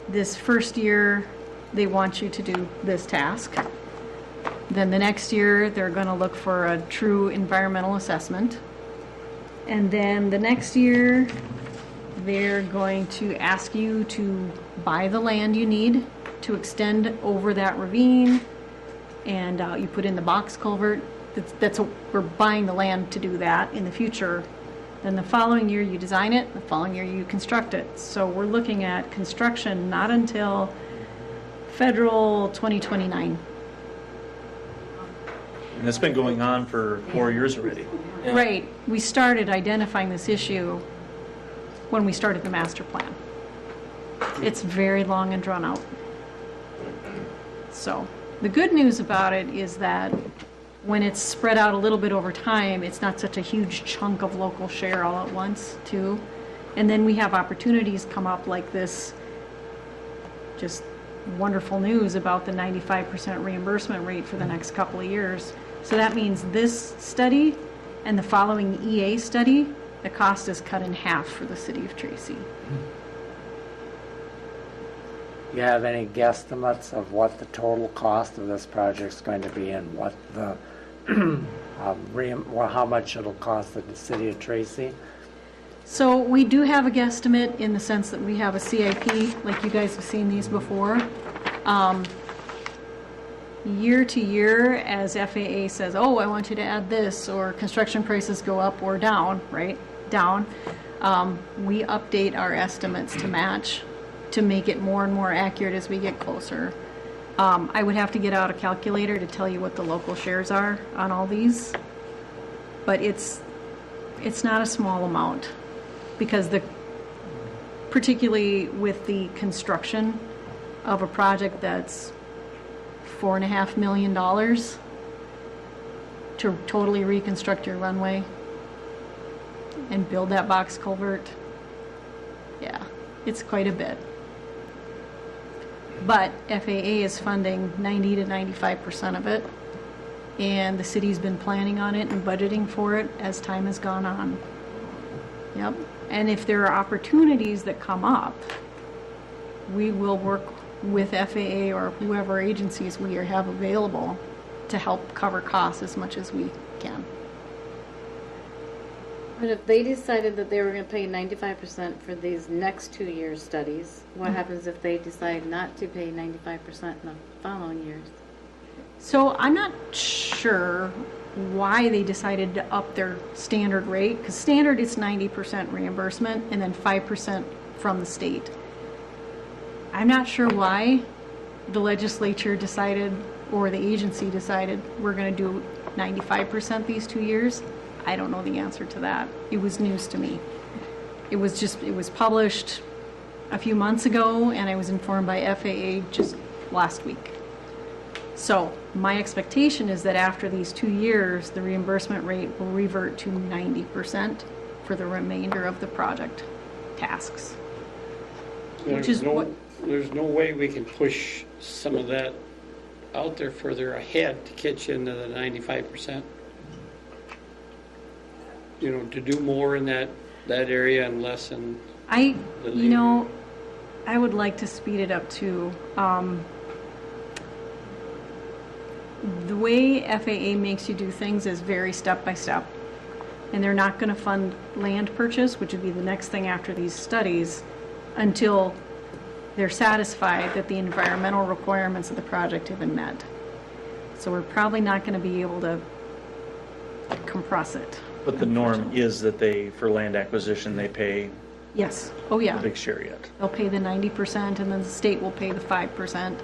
this first year, they want you to do this task. Then the next year, they're going to look for a true environmental assessment. And then the next year, they're going to ask you to buy the land you need to extend over that ravine. And you put in the box culvert. We're buying the land to do that in the future. Then the following year, you design it. The following year, you construct it. So we're looking at construction not until federal 2029. And it's been going on for 4 years already. Yeah. Right. We started identifying this issue when we started the master plan. It's very long and drawn out. So the good news about it is that when it's spread out a little bit over time, it's not such a huge chunk of local share all at once, too. And then we have opportunities come up like this, just wonderful news about the 95% reimbursement rate for the next couple of years. So that means this study and the following EA study, the cost is cut in half for the city of Tracy. You have any guesstimates of what the total cost of this project is going to be and what the how much it'll cost the city of Tracy? So we do have a guesstimate in the sense that we have a CIP, like you guys have seen these before. Year to year, as FAA says, oh, I want you to add this, or construction prices go up or down, right? Down. We update our estimates to match, to make it more and more accurate as we get closer. I would have to get out a calculator to tell you what the local shares are on all these, but it's not a small amount, because particularly with the construction of a project that's $4.5 million to totally reconstruct your runway and build that box culvert. Yeah, it's quite a bit. But FAA is funding 90 to 95% of it, and the city's been planning on it and budgeting for it as time has gone on. Yep. And if there are opportunities that come up, we will work with FAA or whoever agencies we have available to help cover costs as much as we can. But if they decided that they were going to pay 95% for these next 2 year studies, what happens if they decide not to pay 95% in the following years? So I'm not sure why they decided to up their standard rate, because standard is 90% reimbursement and then 5% from the state. I'm not sure why the legislature decided, or the agency decided, we're going to do 95% these 2 years. I don't know the answer to that. It was news to me. It was published a few months ago, and I was informed by FAA just last week. So my expectation is that after these 2 years, the reimbursement rate will revert to 90% for the remainder of the project tasks. There's no way we can push some of that out there further ahead to catch into the 95%. You know, to do more in that area and less in I would like to speed it up too. The way FAA makes you do things is very step by step. And they're not going to fund land purchase, which would be the next thing after these studies, until they're satisfied that the environmental requirements of the project have been met. So we're probably not going to be able to compress it. But the norm is that for land acquisition, they pay Yes. Oh, yeah. a big share yet. They'll pay the 90% and then the state will pay the 5%.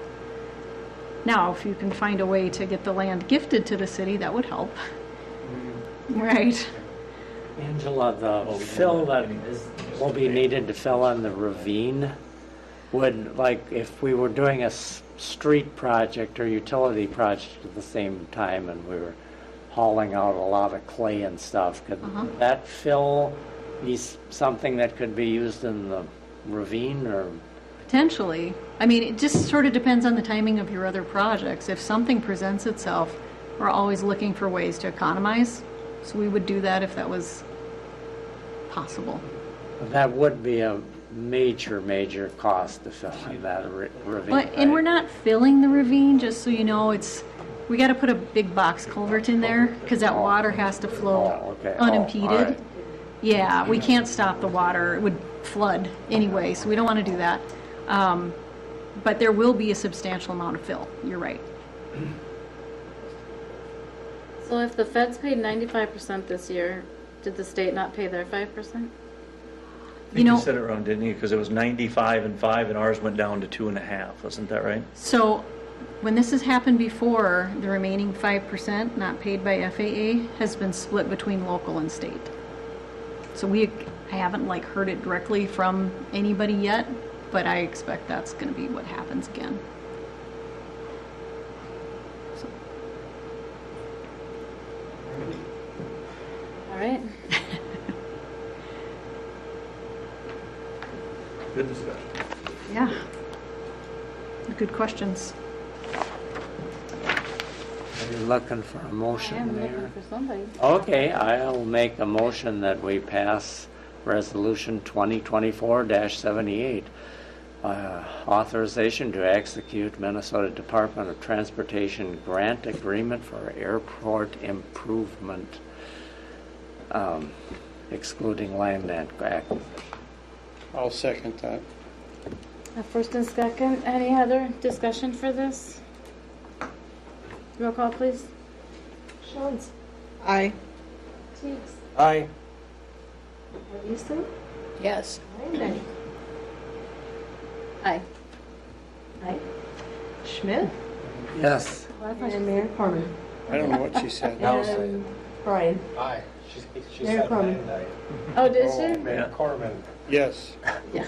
Now, if you can find a way to get the land gifted to the city, that would help. Right. Angela, the fill that will be needed to fill in the ravine would, like, if we were doing a street project or utility project at the same time and we were hauling out a lot of clay and stuff, could that fill be something that could be used in the ravine, or? Potentially. I mean, it just sort of depends on the timing of your other projects. If something presents itself we're always looking for ways to economize. So we would do that if that was possible. That would be a major cost to fill in that ravine. Well, and right? we're not filling the ravine, just so you know, we got to put a big box culvert in there because that water has to flow okay. unimpeded. All right. Yeah, we can't stop the water. It would flood anyway, so we don't want to do that. But there will be a substantial amount of fill. You're right. So if the feds paid 95% this year, did the state not pay their 5%? I You think know- you said it wrong, didn't you? Because it was 95 and 5, and ours went down to 2.5. Wasn't that right? So when this has happened before, the remaining 5% not paid by FAA has been split between local and state. So I haven't like heard it directly from anybody yet, but I expect that's going to be what happens again. So. All right. Good discussion. Yeah. Good questions. Are you looking for a I motion am there? looking for somebody. Okay, I'll make a motion that we pass Resolution 2024-78, authorization to execute Minnesota Department of Transportation grant agreement for airport improvement, excluding land acquisition. I'll second that. First and second, any other discussion for this? Roll call, please. Jones. Aye. Teagues. Aye. Lisa. Yes. Landay. Aye. Aye. Schmidt. Yes. And Mayor Corman. I don't know what she said. And Brian. Aye. She Mayor said Corman. Landay. Oh, did she? Mayor Corman. Yes. Yeah.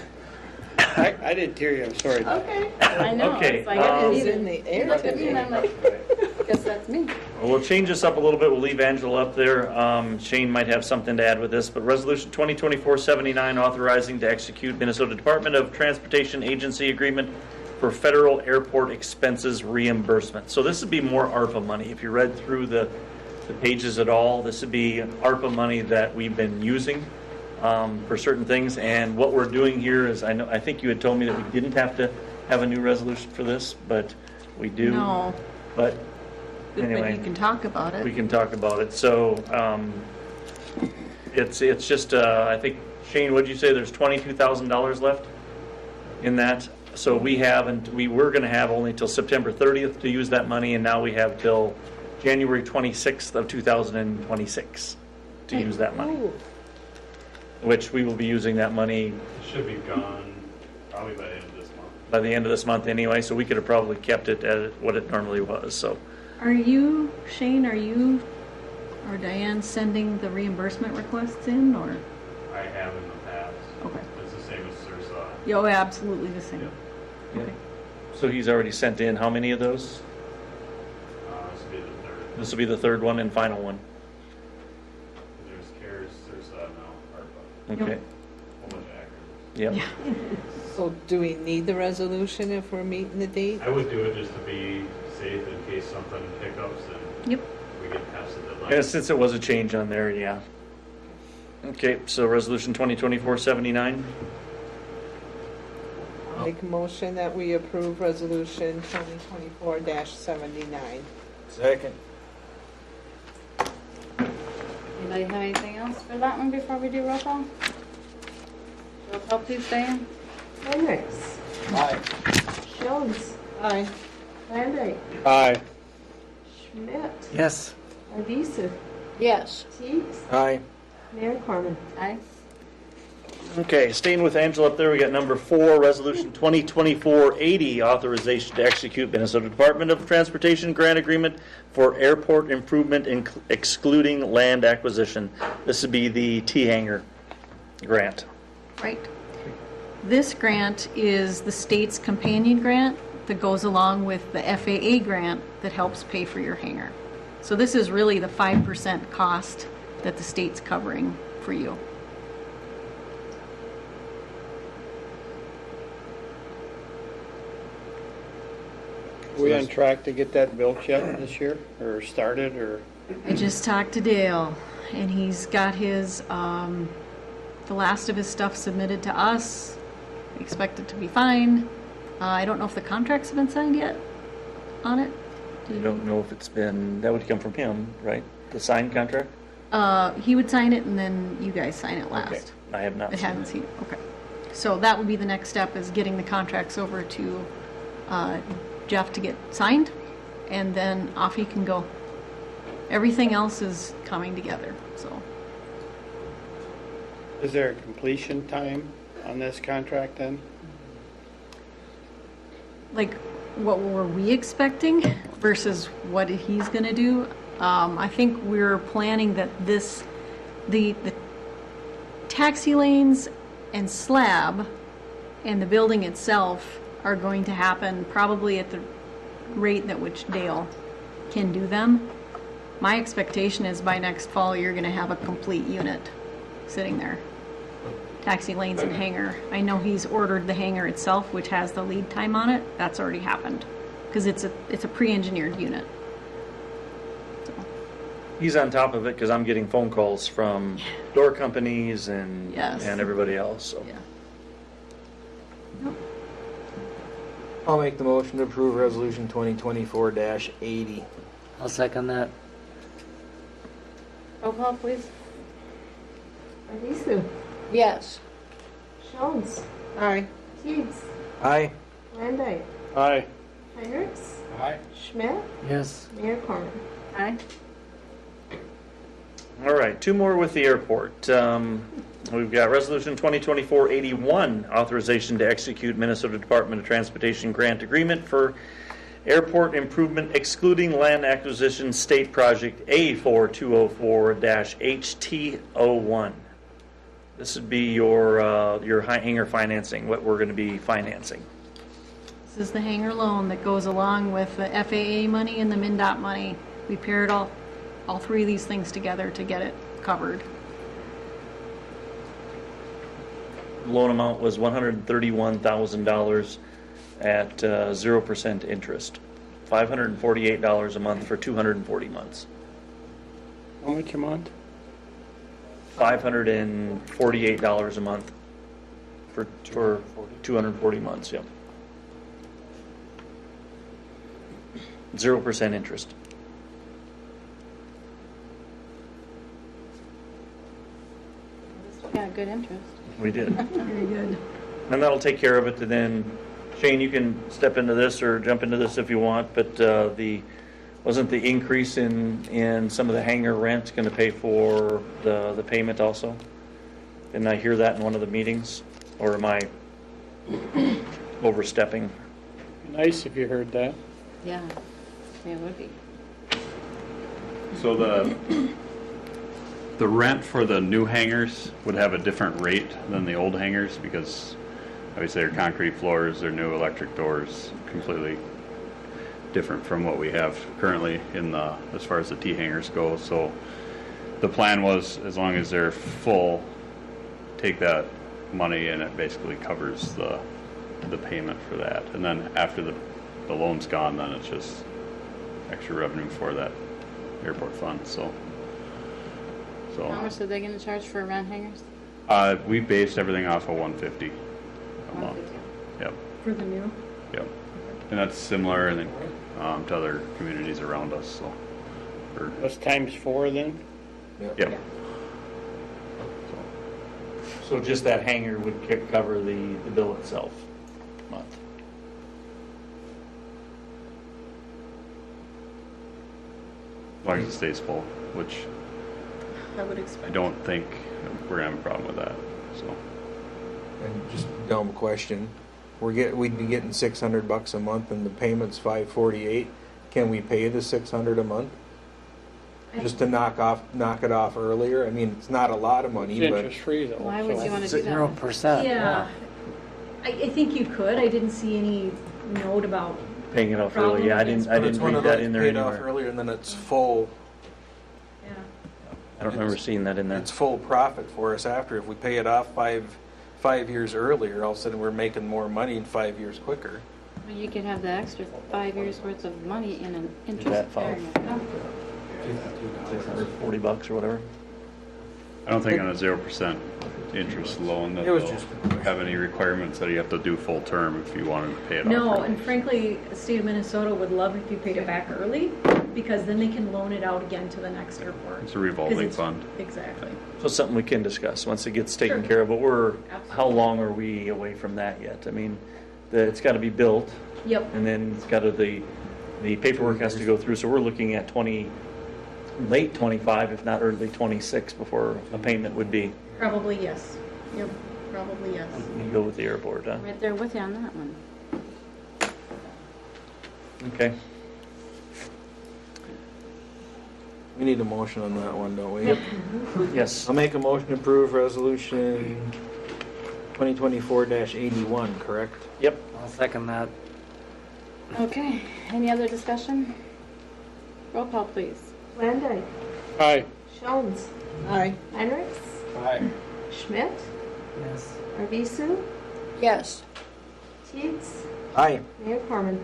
I didn't hear you, I'm sorry. Okay. I know. Okay, It's like, It is either in the air look at me and today. I'm like, guess that's me. Well, we'll change this up a little bit. We'll leave Angela up there. Shane might have something to add with this, but Resolution 2024-79 authorizing to execute Minnesota Department of Transportation Agency Agreement for federal airport expenses reimbursement. So this would be more ARPA money. If you read through the pages at all, this would be ARPA money that we've been using for certain things. And what we're doing here is, I think you had told me that we didn't have to have a new resolution for this, but we do. No, But but anyway, you can talk about it. we can talk about it. So it's just, I think, Shane, what'd you say, there's $22,000 left in that? So we were going to have only till September 30th to use that money, and now we have till January 26th of 2026 to use that money. Ooh. Which we will be using that money It should be gone probably by the end of this month. by the end of this month anyway, so we could have probably kept it at what it normally was, so. Are you, Shane, or Diane sending the reimbursement requests in, or? I have in the past. Okay. It's the same as Sursa. Oh, absolutely the same. Yeah. Okay. So he's already sent in how many of those? This will be the third. This will be the third one and final one. There's CARES, Sursa, now ARPA. Okay. Whole bunch of acronyms. Yep. Yeah. So do we need the resolution if we're meeting the date? I would do it just to be safe in case something hiccups and Yep. we get past the deadline. Yeah, since it was a change on there, yeah. Okay, so resolution 2024-79. Make a motion that we approve resolution 2024-79. Second. Anybody have anything else for that one before we do roll call? Roll call, please, Diane. Hendricks. Aye. Jones. Aye. Landay. Aye. Schmidt. Yes. Lisa. Yes. Teagues. Aye. Mayor Corman. Aye. Okay, staying with Angela up there, we got number 4, resolution 2024-80, authorization to execute Minnesota Department of Transportation grant agreement for airport improvement excluding land acquisition. This would be the T-hanger grant. Right. This grant is the state's companion grant that goes along with the FAA grant that helps pay for your hangar. So this is really the 5% cost that the state's covering for you. We on track to get that built yet this year, or started, or? I just talked to Dale, and he's got his, the last of his stuff submitted to us. Expect it to be fine. I don't know if the contracts have been signed yet on it. You don't know if it's been, that would come from him, right? The signed contract? He would sign it, and then you guys sign it last. Okay. I have not I seen haven't it. seen it, okay. So that would be the next step, is getting the contracts over to Jeff to get signed, and then off he can go. Everything else is coming together, so. Is there a completion time on this contract then? Like, what were we expecting versus what he's gonna do? I think we're planning that the taxi lanes and slab and the building itself are going to happen probably at the rate at which Dale can do them. My expectation is by next fall, you're gonna have a complete unit sitting there. Taxi lanes and hangar. I know he's ordered the hangar itself, which has the lead time on it. That's already happened, because it's a pre-engineered unit. So, He's on top of it because I'm getting phone calls from door companies and Yes. and everybody else. So. yeah. I'll make the motion to approve resolution 2024-80. I'll second that. Roll call, please. Isu, Yes. Jones, Aye. Teagues, Aye. Landine, Aye. Heinrichs, Aye. Schmidt, Yes. Mayor Corman. Aye. All right, two more with the airport. We've got Resolution 2024-81, authorization to execute Minnesota Department of Transportation grant agreement for airport improvement excluding land acquisition state project A4204-HT01. This would be your high hangar financing, what we're going to be financing. This is the hangar loan that goes along with the FAA money and the MnDOT money. We paired all three of these things together to get it covered. Loan amount was $131,000 at 0% interest, $548 a month for 240 months. How much a month? $548 a month for 240 months, yep. 0% interest. Yeah, good interest. We did. Very good. And that'll take care of it, and then Shane, you can step into this or jump into this if you want, but wasn't the increase in some of the hangar rent going to pay for the payment also? Didn't I hear that in one of the meetings? Or am I overstepping? Nice if you heard that. Yeah, it would be. So the rent for the new hangars would have a different rate than the old hangars because obviously they're concrete floors, they're new electric doors, completely different from what we have currently in the, as far as the T hangars go. So the plan was, as long as they're full, take that money and it basically covers the payment for that. And then after the loan's gone, then it's just extra revenue for that airport fund. So How much are they going to charge for rent hangers? we based everything off of 150 a month. Yep. For the new? Yep. And that's similar and to other communities around us. So. That's times 4 then? Yep. So just that hangar would cover the bill itself, month. As long as it stays full, which I would expect. I don't think we're gonna have a problem with that. So. And just dumb question. We'd be getting $600 a month and the payment's $548. Can we pay the $600 a month? Just to knock it off earlier? I mean, it's not a lot of money, It's but interest free though. Why would so- you want to do that? 0%. Yeah. I think you could. I didn't see any note about, Paying it off Problem early, yeah, I against- didn't it's one read of that those in there paid off anywhere. earlier and then it's full. yeah. I don't remember seeing that in there. It's full profit for us after. If we pay it off five years earlier, all of a sudden we're making more money in 5 years quicker. You could have the extra 5 years worth of money in an that interest-bearing account. $640 or whatever. I don't think on a 0% interest loan that It was they'll just have any requirements that you have to do full term if you wanted to pay it off. No, early. and frankly, the state of Minnesota would love if you paid it back early, because then they can loan it out again to the next airport. It's a revolving 'Cause it's- fund. Exactly. So it's something we can discuss once it gets taken Sure. care of, but how Absolutely. long are we away from that yet? I mean, it's got to be built, Yep. and then it's got to, the paperwork has to go through, so we're looking at late 25, if not early 26, before a payment would be, Probably yes. Yep, probably yes. you go with the airport, huh? Right there with you on that one. Okay. We need a motion on that one, don't we? Yep. Yes. I'll make a motion to approve resolution 2024-81, correct? Yep. I'll second that. Okay, any other discussion? Roll call, please. Landine. Aye. Jones. Aye. Heinrichs. Aye. Schmidt. Yes. Arvisu. Yes. Teets. Aye. Mayor Corman.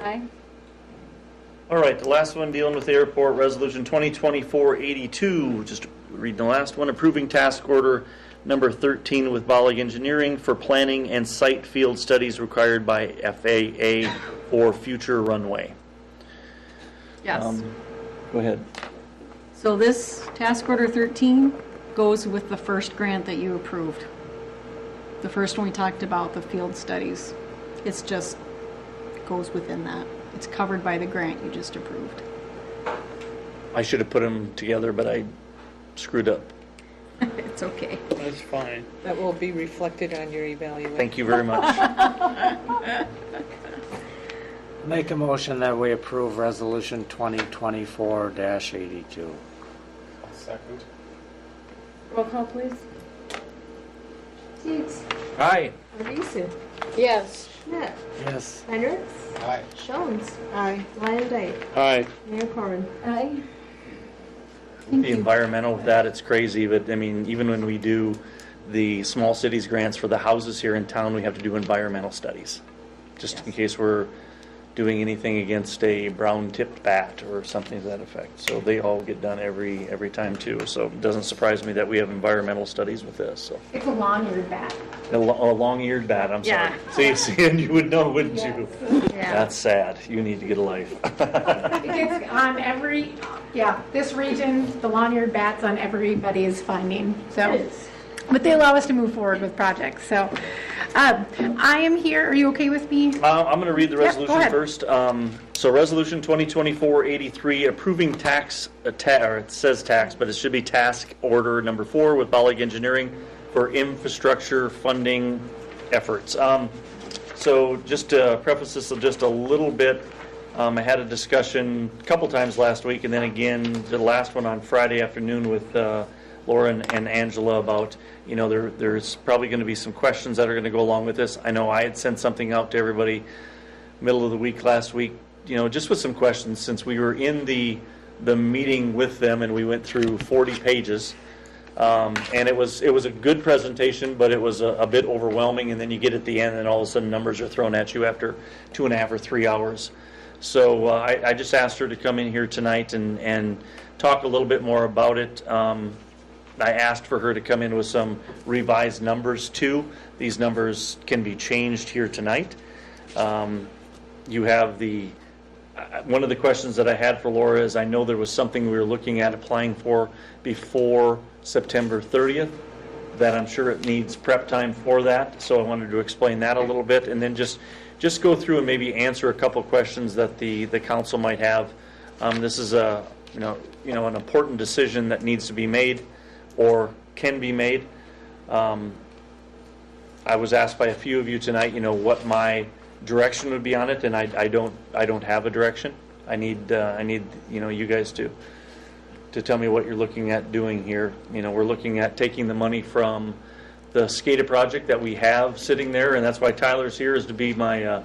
Aye. All right, the last one dealing with the airport, resolution 2024-82, just reading the last one, approving task order number 13 with Bollig Engineering for planning and site field studies required by FAA for future runway. Yes. Go ahead. So this task order 13 goes with the first grant that you approved. The first one we talked about, the field studies. It's just goes within that. It's covered by the grant you just approved. I should have put them together, but I screwed up. It's okay. That's fine. That will be reflected on your evaluation. Thank you very much. Make a motion that we approve resolution 2024-82. Second. Roll call, please. Teets. Aye. Arvisu. Yes. Schmidt. Yes. Heinrichs. Aye. Jones. Aye. Landine. Aye. Mayor Corman. Aye. The environmental with that, it's crazy, but I mean, even when we do the small cities grants for the houses here in town, we have to do environmental studies, just in case we're doing anything against a brown-tipped bat or something to that effect. So they all get done every time too. So it doesn't surprise me that we have environmental studies with this. So It's a long-eared bat. a long-eared bat. I'm sorry. Yeah. See, and you would know, wouldn't you? Yeah. That's sad. You need to get a life. It gets on this region, the long-eared bat's on everybody's finding, so. But they allow us to move forward with projects, so. I am here, are you okay with me? I'm going to read the Yep, go resolution ahead. first. So resolution 2024-83, approving tax, or it says tax, but it should be task order number 4 with Bollig Engineering for infrastructure funding efforts. So just to preface this just a little bit, I had a discussion a couple times last week, and then again, the last one on Friday afternoon with Laura and Angela about, there's probably going to be some questions that are going to go along with this. I know I had sent something out to everybody middle of the week last week, just with some questions, since we were in the meeting with them and we went through 40 pages. And it was a good presentation, but it was a bit overwhelming, and then you get at the end and all of a sudden numbers are thrown at you after 2.5 or 3 hours. So I just asked her to come in here tonight and talk a little bit more about it. I asked for her to come in with some revised numbers too. These numbers can be changed here tonight. You have one of the questions that I had for Laura is, I know there was something we were looking at applying for before September 30th, that I'm sure it needs prep time for that. So I wanted to explain that a little bit, and then just go through and maybe answer a couple questions that the council might have. This is an important decision that needs to be made or can be made. I was asked by a few of you tonight, what my direction would be on it, and I don't have a direction. I need you guys to tell me what you're looking at doing here. We're looking at taking the money from the SCADA project that we have sitting there, and that's why Tyler's here, is to be my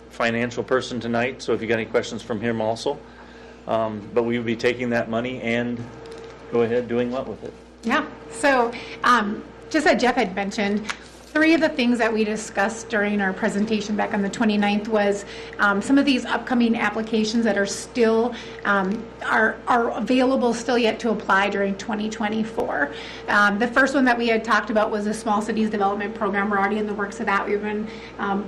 financial person tonight. So if you got any questions from him also, but we would be taking that money and go ahead doing what with it? Yeah, so just as Jeff had mentioned, three of the things that we discussed during our presentation back on the 29th was some of these upcoming applications that are still are available still yet to apply during 2024. The first one that we had talked about was the Small Cities Development Program. We're already in the works of that. We've been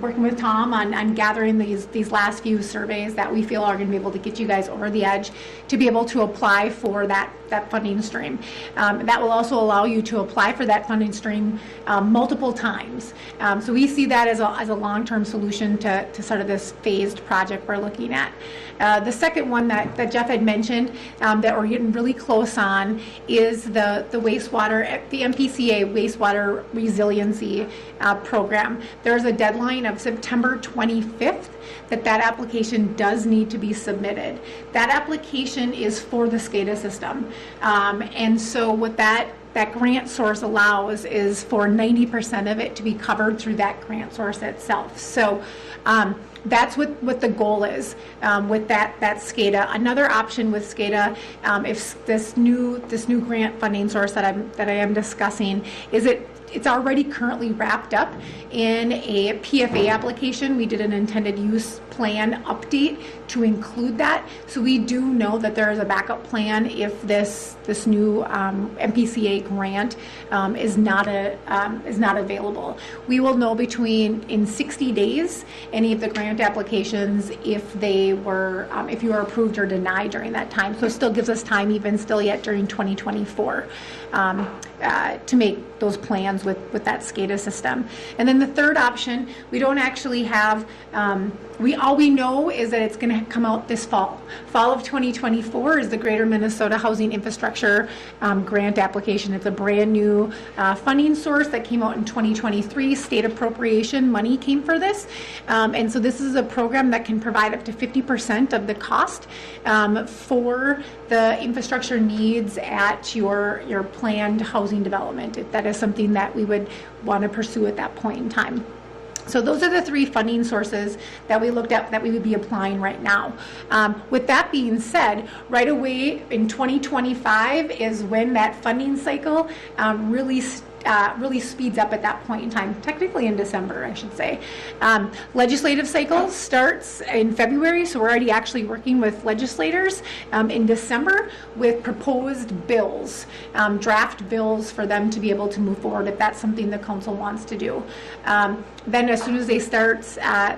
working with Tom on gathering these last few surveys that we feel are going to be able to get you guys over the edge to be able to apply for that funding stream. That will also allow you to apply for that funding stream multiple times. So we see that as a long-term solution to sort of this phased project we're looking at. The second one that Jeff had mentioned that we're getting really close on is the wastewater, the MPCA wastewater resiliency program. There's a deadline of September 25th that application does need to be submitted. That application is for the SCADA system. And so what that grant source allows is for 90% of it to be covered through that grant source itself. So that's what the goal is with that SCADA. Another option with SCADA, if this new grant funding source that I am discussing, is it's already currently wrapped up in a PFA application. We did an intended use plan update to include that. So we do know that there is a backup plan if this new MPCA grant is not available. We will know in 60 days any of the grant applications if you are approved or denied during that time. So it still gives us time even still yet during 2024 to make those plans with that SCADA system. And then the third option, we don't actually have, all we know is that it's going to come out this fall. Fall of 2024 is the Greater Minnesota Housing Infrastructure Grant application. It's a brand new funding source that came out in 2023. State appropriation money came for this. And so this is a program that can provide up to 50% of the cost for the infrastructure needs at your planned housing development, if that is something that we would want to pursue at that point in time. So those are the three funding sources that we looked at that we would be applying right now. With that being said, right away in 2025 is when that funding cycle really speeds up at that point in time, technically in December, I should say. Legislative cycle starts in February, so we're already actually working with legislators in December with proposed bills, draft bills for them to be able to move forward if that's something the council wants to do. Then as soon as they start,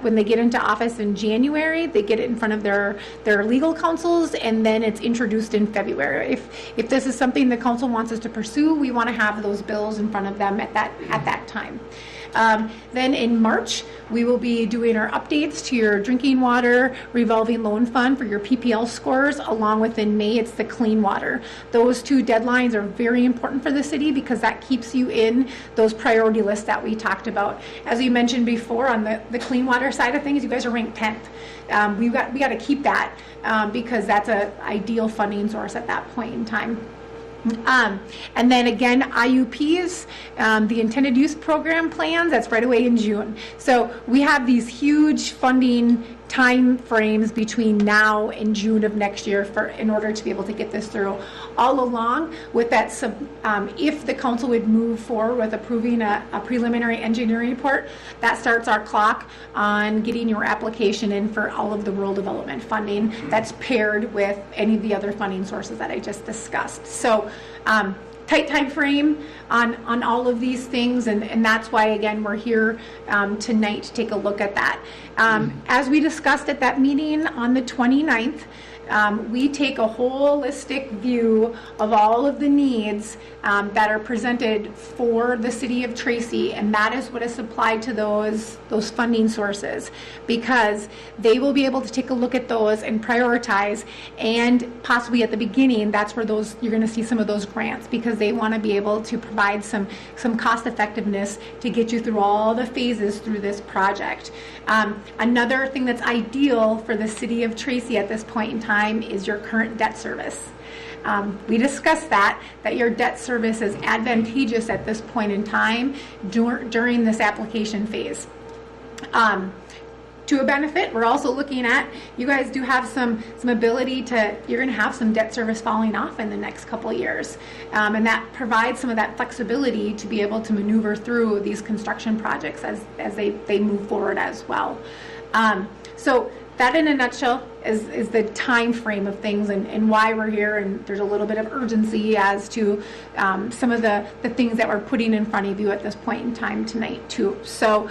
when they get into office in January, they get it in front of their legal counsels, and then it's introduced in February. If this is something the council wants us to pursue, we want to have those bills in front of them at that time. Then in March, we will be doing our updates to your drinking water revolving loan fund for your PPL scores, along with in May, it's the clean water. Those two deadlines are very important for the city because that keeps you in those priority lists that we talked about. As we mentioned before, on the clean water side of things, you guys are ranked 10th. We got to keep that because that's an ideal funding source at that point in time. And then again, IUPs, the intended use program plans, that's right away in June. So we have these huge funding time frames between now and June of next year in order to be able to get this through. All along with that, if the council would move forward with approving a preliminary engineering report, that starts our clock on getting your application in for all of the rural development funding that's paired with any of the other funding sources that I just discussed. So tight time frame on all of these things, and that's why again we're here tonight to take a look at that. As we discussed at that meeting on the 29th, we take a holistic view of all of the needs that are presented for the city of Tracy, and that is what is supplied to those funding sources, because they will be able to take a look at those and prioritize, and possibly at the beginning, that's where you're going to see some of those grants, because they want to be able to provide some cost effectiveness to get you through all the phases through this project. Another thing that's ideal for the city of Tracy at this point in time is your current debt service. We discussed that your debt service is advantageous at this point in time during this application phase. To to a benefit. We're also looking at, you guys do have some ability to, you're going to have some debt service falling off in the next couple of years. And that provides some of that flexibility to be able to maneuver through these construction projects as they move forward as well. So that in a nutshell is the time frame of things and why we're here, and there's a little bit of urgency as to some of the things that we're putting in front of you at this point in time tonight too. So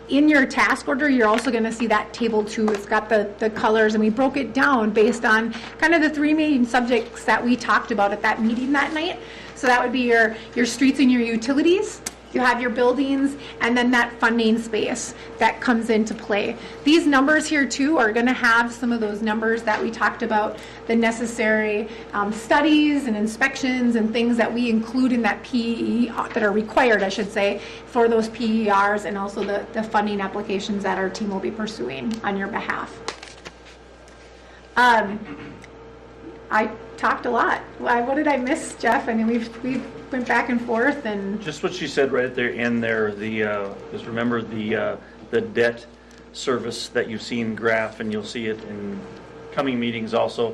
in your task order, you're also going to see that table too. It's got the colors, and we broke it down based on kind of the three main subjects that we talked about at that meeting that night. So that would be your streets and your utilities. You have your buildings, and then that funding space that comes into play. These numbers here too are going to have some of those numbers that we talked about, the necessary studies and inspections and things that we include in that PE, that are required, I should say, for those PERs, and also the funding applications that our team will be pursuing on your behalf. I talked a lot. What did I miss, Jeff? I mean, we've went back and forth, and just what she said right there in there. Just remember the debt service that you've seen graph, and you'll see it in coming meetings also.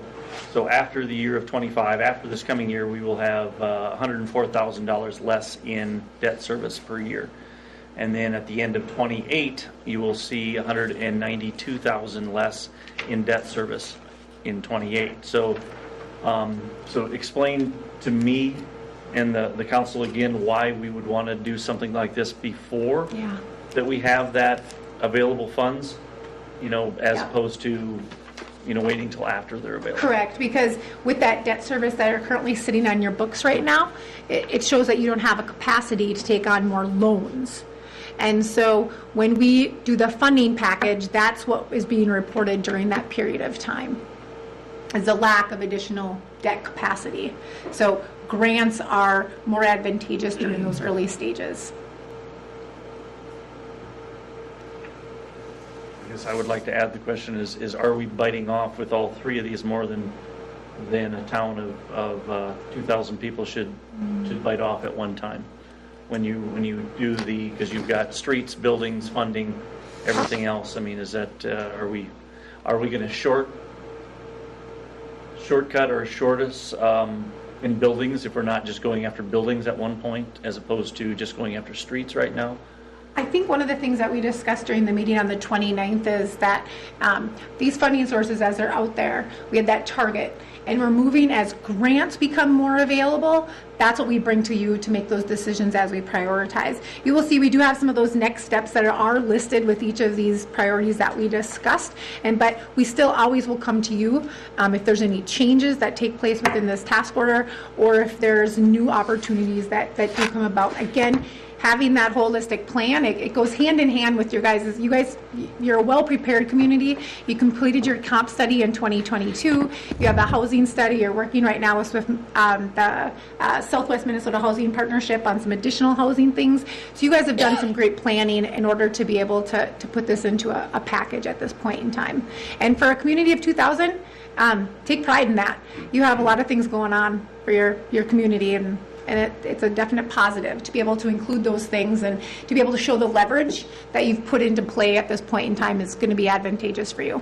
So after the year of 25, after this coming year, we will have $104,000 less in debt service per year. And then at the end of 28, you will see $192,000 less in debt service in 28. So explain to me and the council again why we would want to do something like this before that we have that available funds, as opposed to, waiting till after they're available. Correct, because with that debt service that are currently sitting on your books right now, it shows that you don't have a capacity to take on more loans. And so when we do the funding package, that's what is being reported during that period of time, is the lack of additional debt capacity. So grants are more advantageous during those early stages. I guess I would like to add the question is are we biting off with all three of these more than a town of 2,000 people should bite off at one time? When you do because you've got streets, buildings, funding, everything else. I mean, is that are we going to shortcut or short us in buildings if we're not just going after buildings at one point as opposed to just going after streets right now? I think one of the things that we discussed during the meeting on the 29th is that these funding sources, as they're out there, we had that target, and we're moving as grants become more available. That's what we bring to you to make those decisions as we prioritize. You will see we do have some of those next steps that are listed with each of these priorities that we discussed, but we still always will come to you if there's any changes that take place within this task order, or if there's new opportunities that do come about. Again, having that holistic plan, it goes hand in hand with your guys. You're a well-prepared community. You completed your comp study in 2022. You have a housing study. You're working right now with the Southwest Minnesota Housing Partnership on some additional housing things. So you guys have done some great planning in order to be able to put this into a package at this point in time. And for a community of 2,000, take pride in that. You have a lot of things going on for your community, and it's a definite positive to be able to include those things and to be able to show the leverage that you've put into play at this point in time is going to be advantageous for you.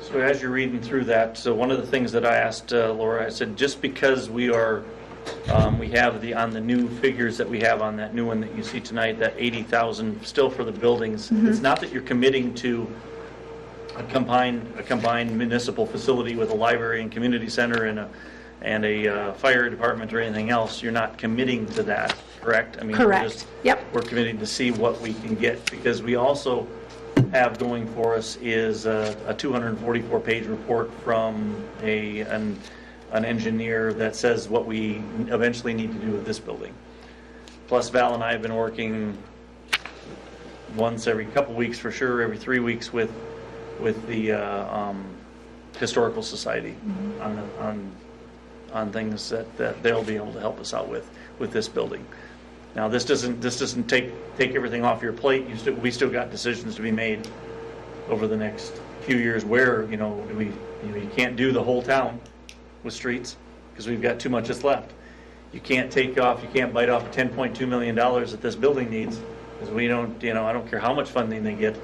So as you're reading through that, so one of the things that I asked Laura, I said, just because we have on the new figures that we have on that new one that you see tonight, that 80,000 still for the buildings, it's not that you're committing to a combined municipal facility with a library and community center and a fire department or anything else. You're not committing to that, correct? I mean, correct. We're committing to see what we can get, because we also have going for us is a 244-page report from an engineer that says what we eventually need to do with this building. Plus, Val and I have been working once every couple weeks for sure, every 3 weeks with the Historical Society on things that they'll be able to help us out with this building. Now, this doesn't take everything off your plate. We still got decisions to be made over the next few years where you can't do the whole town with streets because we've got too much that's left. You can't bite off $10.2 million that this building needs Because we don't, I don't care how much funding they get,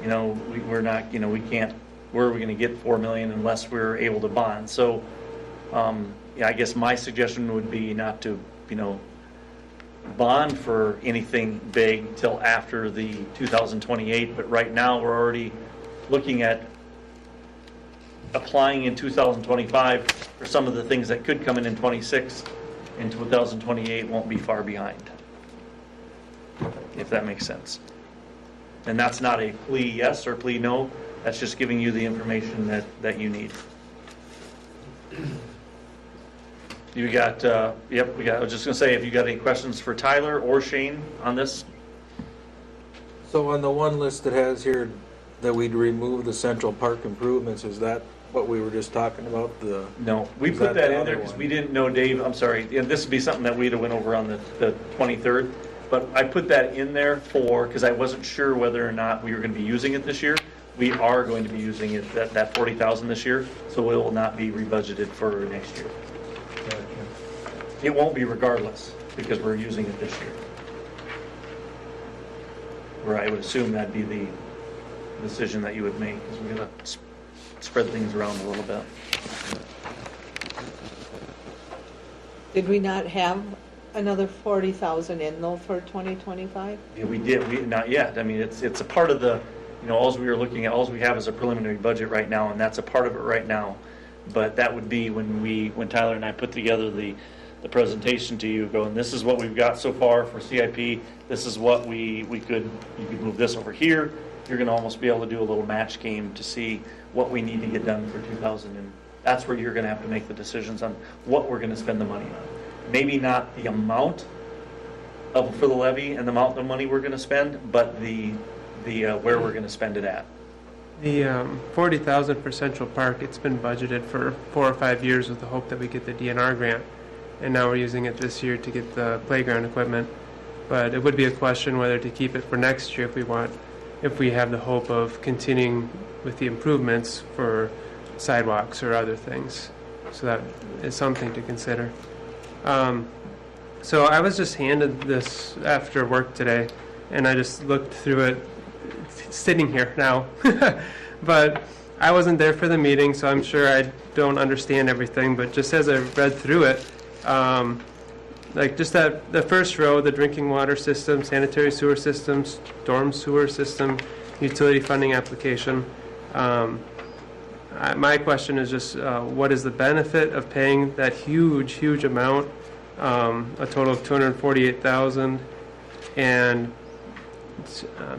we're not, we can't, where are we gonna get 4 million unless we're able to bond? So, yeah, I guess my suggestion would be not to, bond for anything big till after the 2028, but right now we're already looking at applying in 2025 for some of the things that could come in 26, and 2028 won't be far behind, if that makes sense. And that's not a plea yes or plea no, that's just giving you the information that you need. You got, I was just gonna say, if you got any questions for Tyler or Shane on this? So on the one list that has here that we'd remove the Central Park improvements, is that what we were just talking about? No, we put that in there because we didn't know, Dave, I'm sorry, and this would be something that we'd have went over on the 23rd, but I put that in there because I wasn't sure whether or not we were gonna be using it this year. We are going to be using it, that 40,000 this year, so it will not be rebudgeted for next year. It won't be regardless, because we're using it this year. Where I would assume that'd be the decision that you would make, because we're gonna spread things around a little bit. Did we not have another 40,000 in though for 2025? Yeah, we did, not yet. I mean, it's a part of the, alls we are looking at, alls we have is a preliminary budget right now, and that's a part of it right now. But that would be when Tyler and I put together the presentation to you, going, this is what we've got so far for CIP, this is what you could move this over here. You're gonna almost be able to do a little match game to see what we need to get done for 2000, and that's where you're gonna have to make the decisions on what we're gonna spend the money on. Maybe not the amount for the levy and the amount of money we're gonna spend, but the where we're gonna spend it at. The 40,000 for Central Park, it's been budgeted for 4 or 5 years with the hope that we get the DNR grant. And now we're using it this year to get the playground equipment. But it would be a question whether to keep it for next year if we have the hope of continuing with the improvements for sidewalks or other things. So that is something to consider. So I was just handed this after work today, and I just looked through it sitting here now. But I wasn't there for the meeting, so I'm sure I don't understand everything. But just as I read through it, like just that the first row, the drinking water system, sanitary sewer system, storm sewer system, utility funding application. My question is just what is the benefit of paying that huge amount, a total of $248,000, and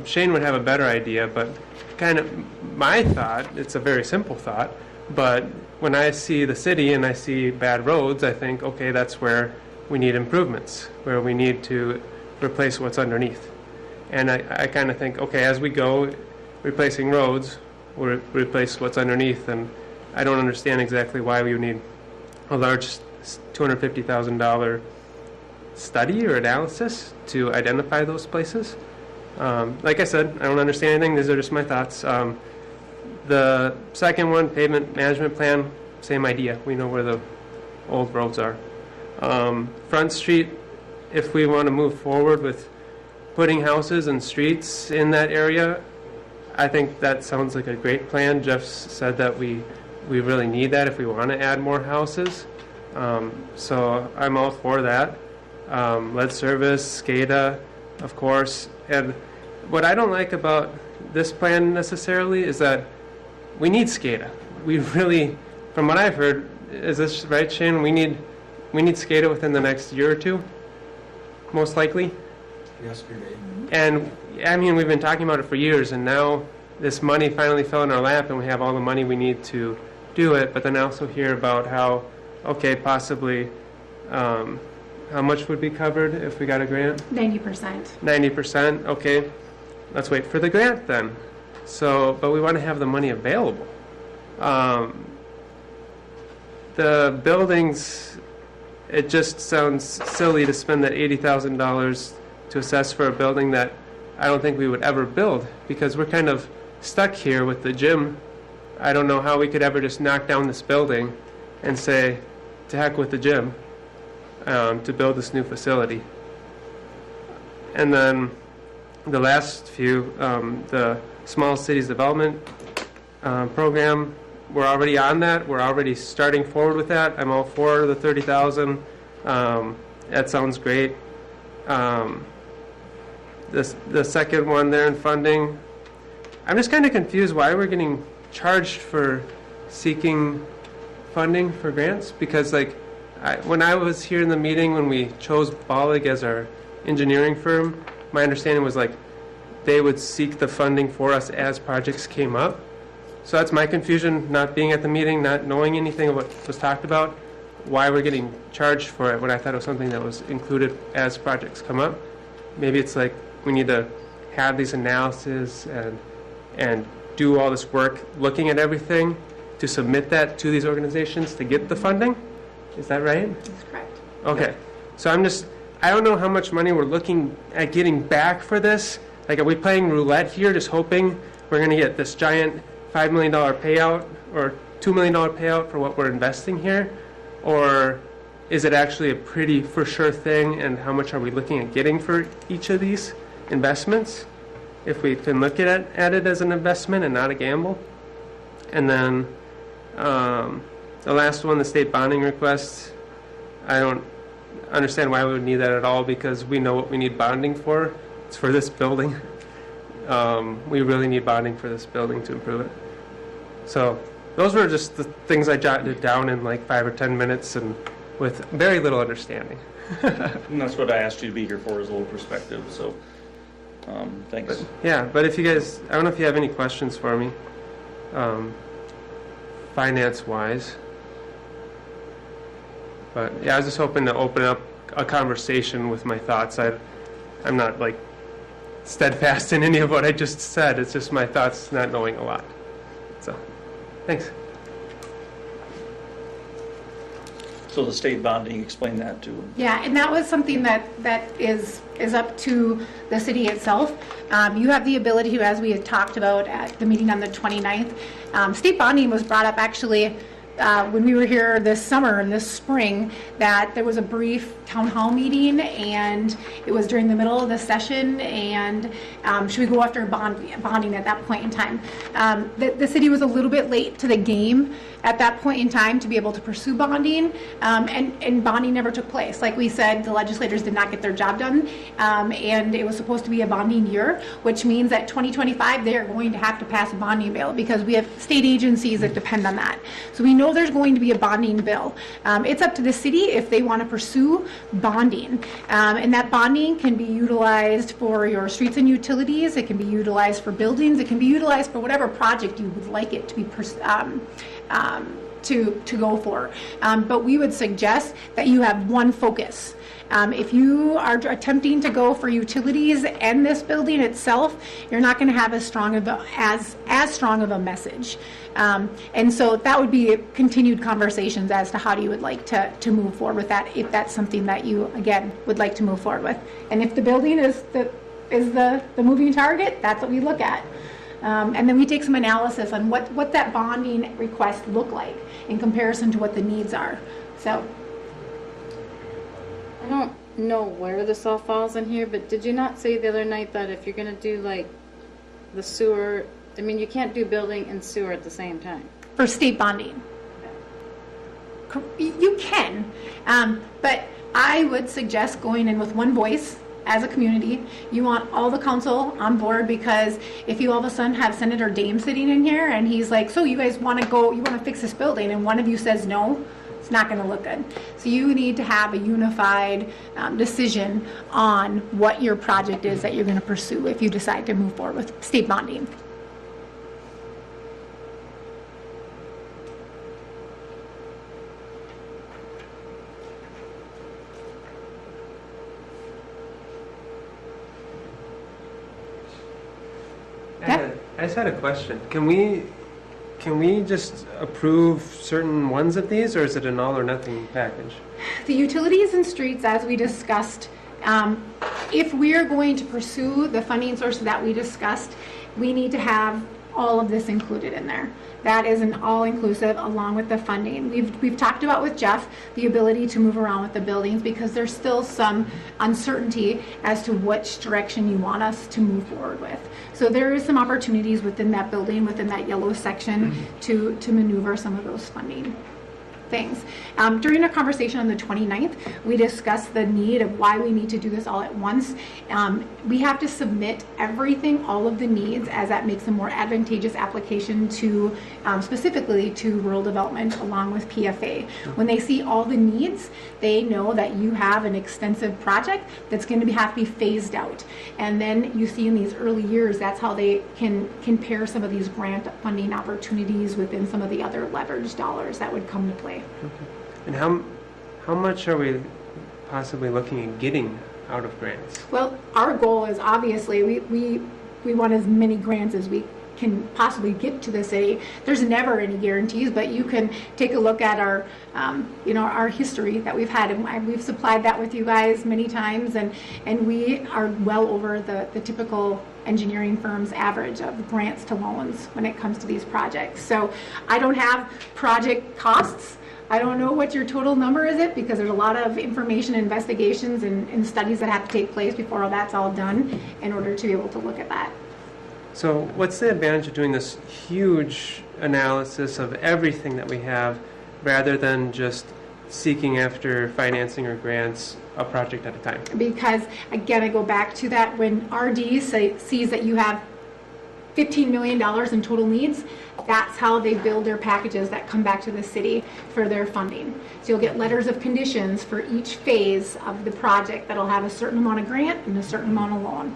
Shane would have a better idea, but kind of my thought, it's a very simple thought, but when I see the city and I see bad roads, I think, okay, that's where we need improvements, where we need to replace what's underneath. And I kind of think, okay, as we go replacing roads, we'll replace what's underneath, and I don't understand exactly why we would need a large $250,000 study or analysis to identify those places. Like I said, I don't understand anything. These are just my thoughts. The second one, pavement management plan, same idea. We know where the old roads are. Front Street, if we want to move forward with putting houses and streets in that area, I think that sounds like a great plan. Jeff said that we really need that if we want to add more houses. So I'm all for that. Lead service, SCADA, of course. And what I don't like about this plan necessarily is that we need SCADA. We really, from what I've heard, is this right, Shane? We need SCADA within the next year or two, most likely. Yesterday. And I mean, we've been talking about it for years, and now this money finally fell in our lap, and we have all the money we need to do it. But then I also hear about how, okay, possibly, how much would be covered if we got a grant? 90%. 90%. Okay, let's wait for the grant then. So, but we want to have the money available. The buildings, it just sounds silly to spend that $80,000 to assess for a building that I don't think we would ever build, because we're kind of stuck here with the gym. I don't know how we could ever just knock down this building and say, to heck with the gym, to build this new facility. And then the last few, the Small Cities Development Program, we're already on that. We're already starting forward with that. I'm all for the 30,000. That sounds great. The second one there in funding, I'm just kind of confused why we're getting charged for seeking funding for grants, because like when I was here in the meeting when we chose Bollig as our engineering firm, my understanding was like they would seek the funding for us as projects came up. So that's my confusion, not being at the meeting, not knowing anything of what was talked about, why we're getting charged for it when I thought it was something that was included as projects come up. Maybe it's like we need to have these analyses and do all this work looking at everything to submit that to these organizations to get the funding. Is that right? That's correct. Okay. So I don't know how much money we're looking at getting back for this. Like, are we playing roulette here, just hoping we're going to get this giant $5 million payout or $2 million payout for what we're investing here? Or is it actually a pretty for sure thing, and how much are we looking at getting for each of these investments? If we can look at it as an investment and not a gamble. And then the last one, the state bonding request, I don't understand why we would need that at all, because we know what we need bonding for. It's for this building. We really need bonding for this building to improve it. So those were just the things I jotted down in like 5 or 10 minutes and with very little understanding. And that's what I asked you to be here for, is a little perspective, so thanks. But if you guys, I don't know if you have any questions for me, finance-wise. But yeah, I was just hoping to open up a conversation with my thoughts. I'm not like steadfast in any of what I just said. It's just my thoughts, not knowing a lot. So, thanks. So the state bonding, explain that to. Yeah, and that was something that is up to the city itself. You have the ability to, as we had talked about at the meeting on the 29th, state bonding was brought up actually when we were here this summer and this spring, that there was a brief town hall meeting, and it was during the middle of the session, and should we go after bonding at that point in time? The city was a little bit late to the game at that point in time to be able to pursue bonding, and bonding never took place. Like we said, the legislators did not get their job done, and it was supposed to be a bonding year, which means that 2025 they are going to have to pass a bonding bill, because we have state agencies that depend on that. So we know there's going to be a bonding bill. It's up to the city if they want to pursue bonding, and that bonding can be utilized for your streets and utilities. It can be utilized for buildings. It can be utilized for whatever project you would like it to be to go for. But we would suggest that you have one focus. If you are attempting to go for utilities and this building itself, you're not going to have as strong of a message. And so that would be continued conversations as to how you would like to move forward with that, if that's something that you, again, would like to move forward with. And if the building is the moving target, that's what we look at. And then we take some analysis on what that bonding request look like in comparison to what the needs are. So I don't know where this all falls in here, but did you not say the other night that if you're going to do like the sewer, I mean, you can't do building and sewer at the same time? For state bonding, you can, but I would suggest going in with one voice. As a community, you want all the council on board, because if you all of a sudden have Senator Dame sitting in here and he's like, so you guys want to fix this building, and one of you says no, it's not going to look good. So you need to have a unified decision on what your project is that you're going to pursue if you decide to move forward with state bonding. I just had a question. Can we just approve certain ones of these, or is it an all or nothing package? The utilities and streets, as we discussed, if we're going to pursue the funding source that we discussed, we need to have all of this included in there. That is an all-inclusive along with the funding. We've talked about with Jeff the ability to move around with the buildings because there's still some uncertainty as to which direction you want us to move forward with. So there is some opportunities within that building, within that yellow section, to maneuver some of those funding things. During our conversation on the 29th, we discussed the need of why we need to do this all at once. We have to submit everything, all of the needs, as that makes a more advantageous application to, specifically to rural development along with PFA. When they see all the needs, they know that you have an extensive project that's going to have to be phased out. And then you see in these early years, that's how they can pair some of these grant funding opportunities within some of the other leverage dollars that would come to play. Okay. And how much are we possibly looking at getting out of grants? Well, our goal is obviously we want as many grants as we can possibly get to the city. There's never any guarantees, but you can take a look at our our history that we've had, and we've supplied that with you guys many times, and we are well over the typical engineering firm's average of grants to loans when it comes to these projects. So I don't have project costs. I don't know what your total number is because there's a lot of information, investigations, and studies that have to take place before that's all done in order to be able to look at that. So what's the advantage of doing this huge analysis of everything that we have rather than just seeking after financing or grants a project at a time? Because, again, I go back to that when RD sees that you have $15 million in total needs, that's how they build their packages that come back to the city for their funding. So you'll get letters of conditions for each phase of the project that'll have a certain amount of grant and a certain amount of loan.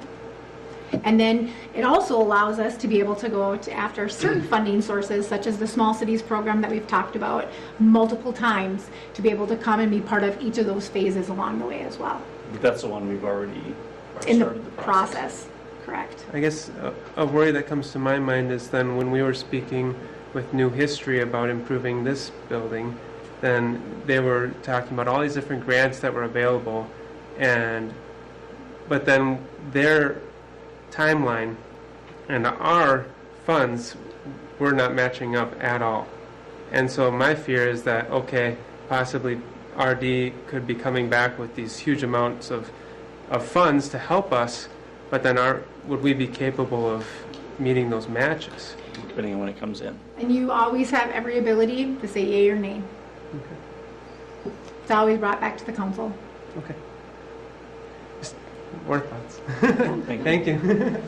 And then it also allows us to be able to go after certain funding sources, such as the Small Cities program that we've talked about multiple times, to be able to come and be part of each of those phases along the way as well. But that's the one we've already In the started process. Correct. I guess a worry that comes to my mind is then when we were speaking with New History about improving this building, then they were talking about all these different grants that were available, but then their timeline and our funds were not matching up at all. And so my fear is that, okay, possibly RD could be coming back with these huge amounts of funds to help us, but then would we be capable of meeting those matches? Depending on when it comes in. And you always have every ability to say yay or nay. Okay. It's always brought back to the council. Okay. Just more thoughts. Thank you. Thank you.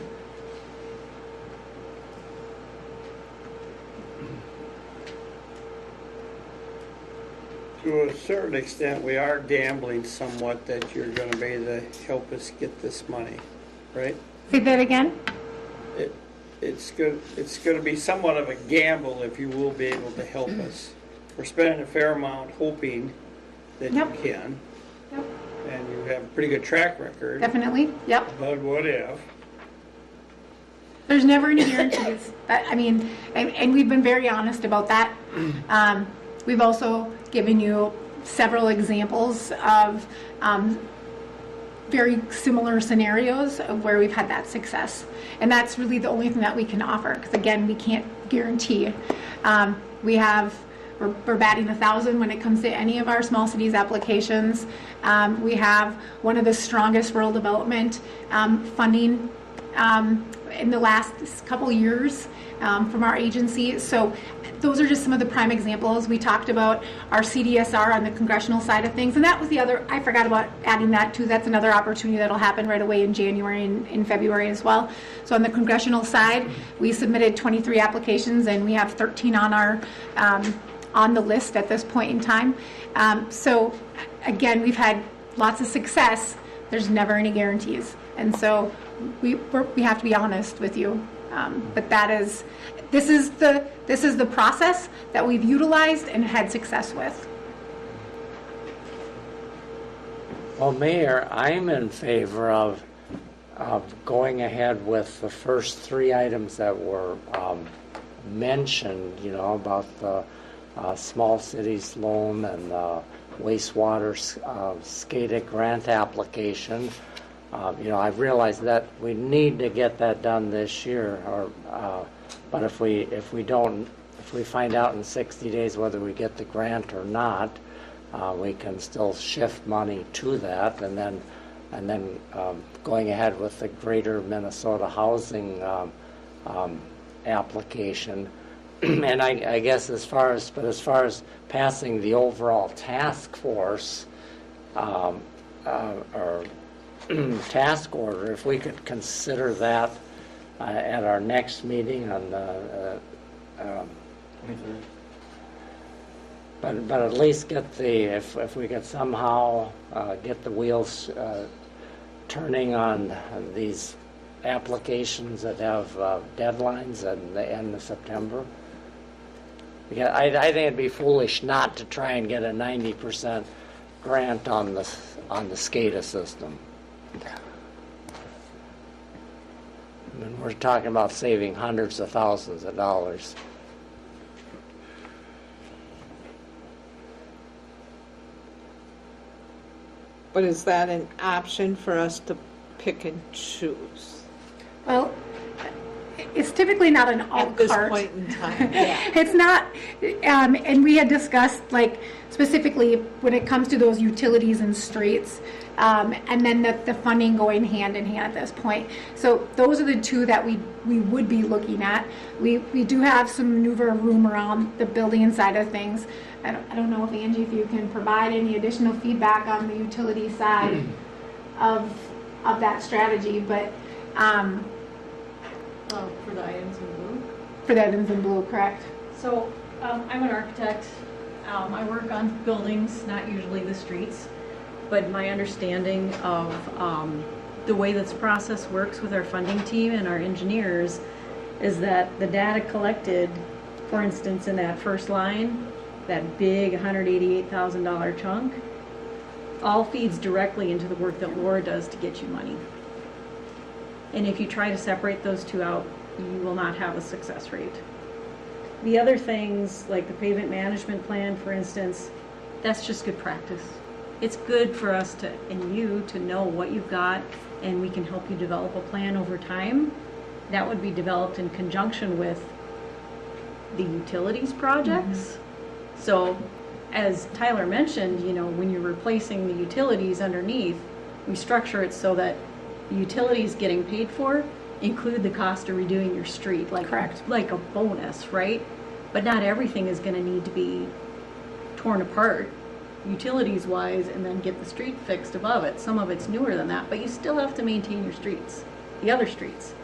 To a certain extent, we are gambling somewhat that you're going to be able to help us get this money, right? Say that again? It's going to be somewhat of a gamble if you will be able to help us. We're spending a fair amount hoping that Yep. you can, Yep. and you have a pretty good track record. Definitely. Yep. But what if? There's never any guarantees. And we've been very honest about that. We've also given you several examples of very similar scenarios of where we've had that success. And that's really the only thing that we can offer, because again, we can't guarantee. We're batting 1,000 when it comes to any of our small cities applications. We have one of the strongest rural development funding in the last couple years from our agency. So those are just some of the prime examples. We talked about our CDSR on the congressional side of things, and that was the other, I forgot about adding that too. That's another opportunity that'll happen right away in January and in February as well. So on the congressional side, we submitted 23 applications, and we have 13 on our on the list at this point in time. So again, we've had lots of success. There's never any guarantees, and so we have to be honest with you. But this is the process that we've utilized and had success with. Well, Mayor, I'm in favor of going ahead with the first three items that were mentioned, about the small cities loan and the wastewater SCADA grant application. I realize that we need to get that done this year, or But if we find out in 60 days whether we get the grant or not, we can still shift money to that, and then going ahead with the Greater Minnesota Housing application. And I guess as far as passing the overall task force or task order, if we could consider that at our next meeting on the 23rd. but at least get if we could somehow get the wheels turning on these applications that have deadlines at the end of September. Because I think it'd be foolish not to try and get a 90% grant on the SCADA system. I mean, we're talking about saving hundreds of thousands of dollars. But is that an option for us to pick and choose? Well, it's typically not an At this carte. point in time, yeah. It's not, and we had discussed, like, specifically when it comes to those utilities and streets, and then the funding going hand in hand at this point. So those are the two that we would be looking at. We do have some maneuver room around the building side of things. I don't know if Angie, if you can provide any additional feedback on the utility side of that strategy, but For the items in blue. for the items in blue, correct? So I'm an architect. I work on buildings, not usually the streets, but my understanding of the way this process works with our funding team and our engineers is that the data collected, for instance, in that first line, that big $188,000 chunk, all feeds directly into the work that Laura does to get you money. And if you try to separate those two out, you will not have a success rate. The other things, like the pavement management plan, for instance, that's just good practice. It's good for us to, and you, to know what you've got, and we can help you develop a plan over time. That would be developed in conjunction with the utilities projects. So, as Tyler mentioned, you know, when you're replacing the utilities underneath, we structure it so that the utilities getting paid for include the cost of redoing your street, like Correct. like a bonus, right? But not everything is going to need to be torn apart utilities wise and then get the street fixed above it. Some of it's newer than that, but you still have to maintain your streets, the other streets.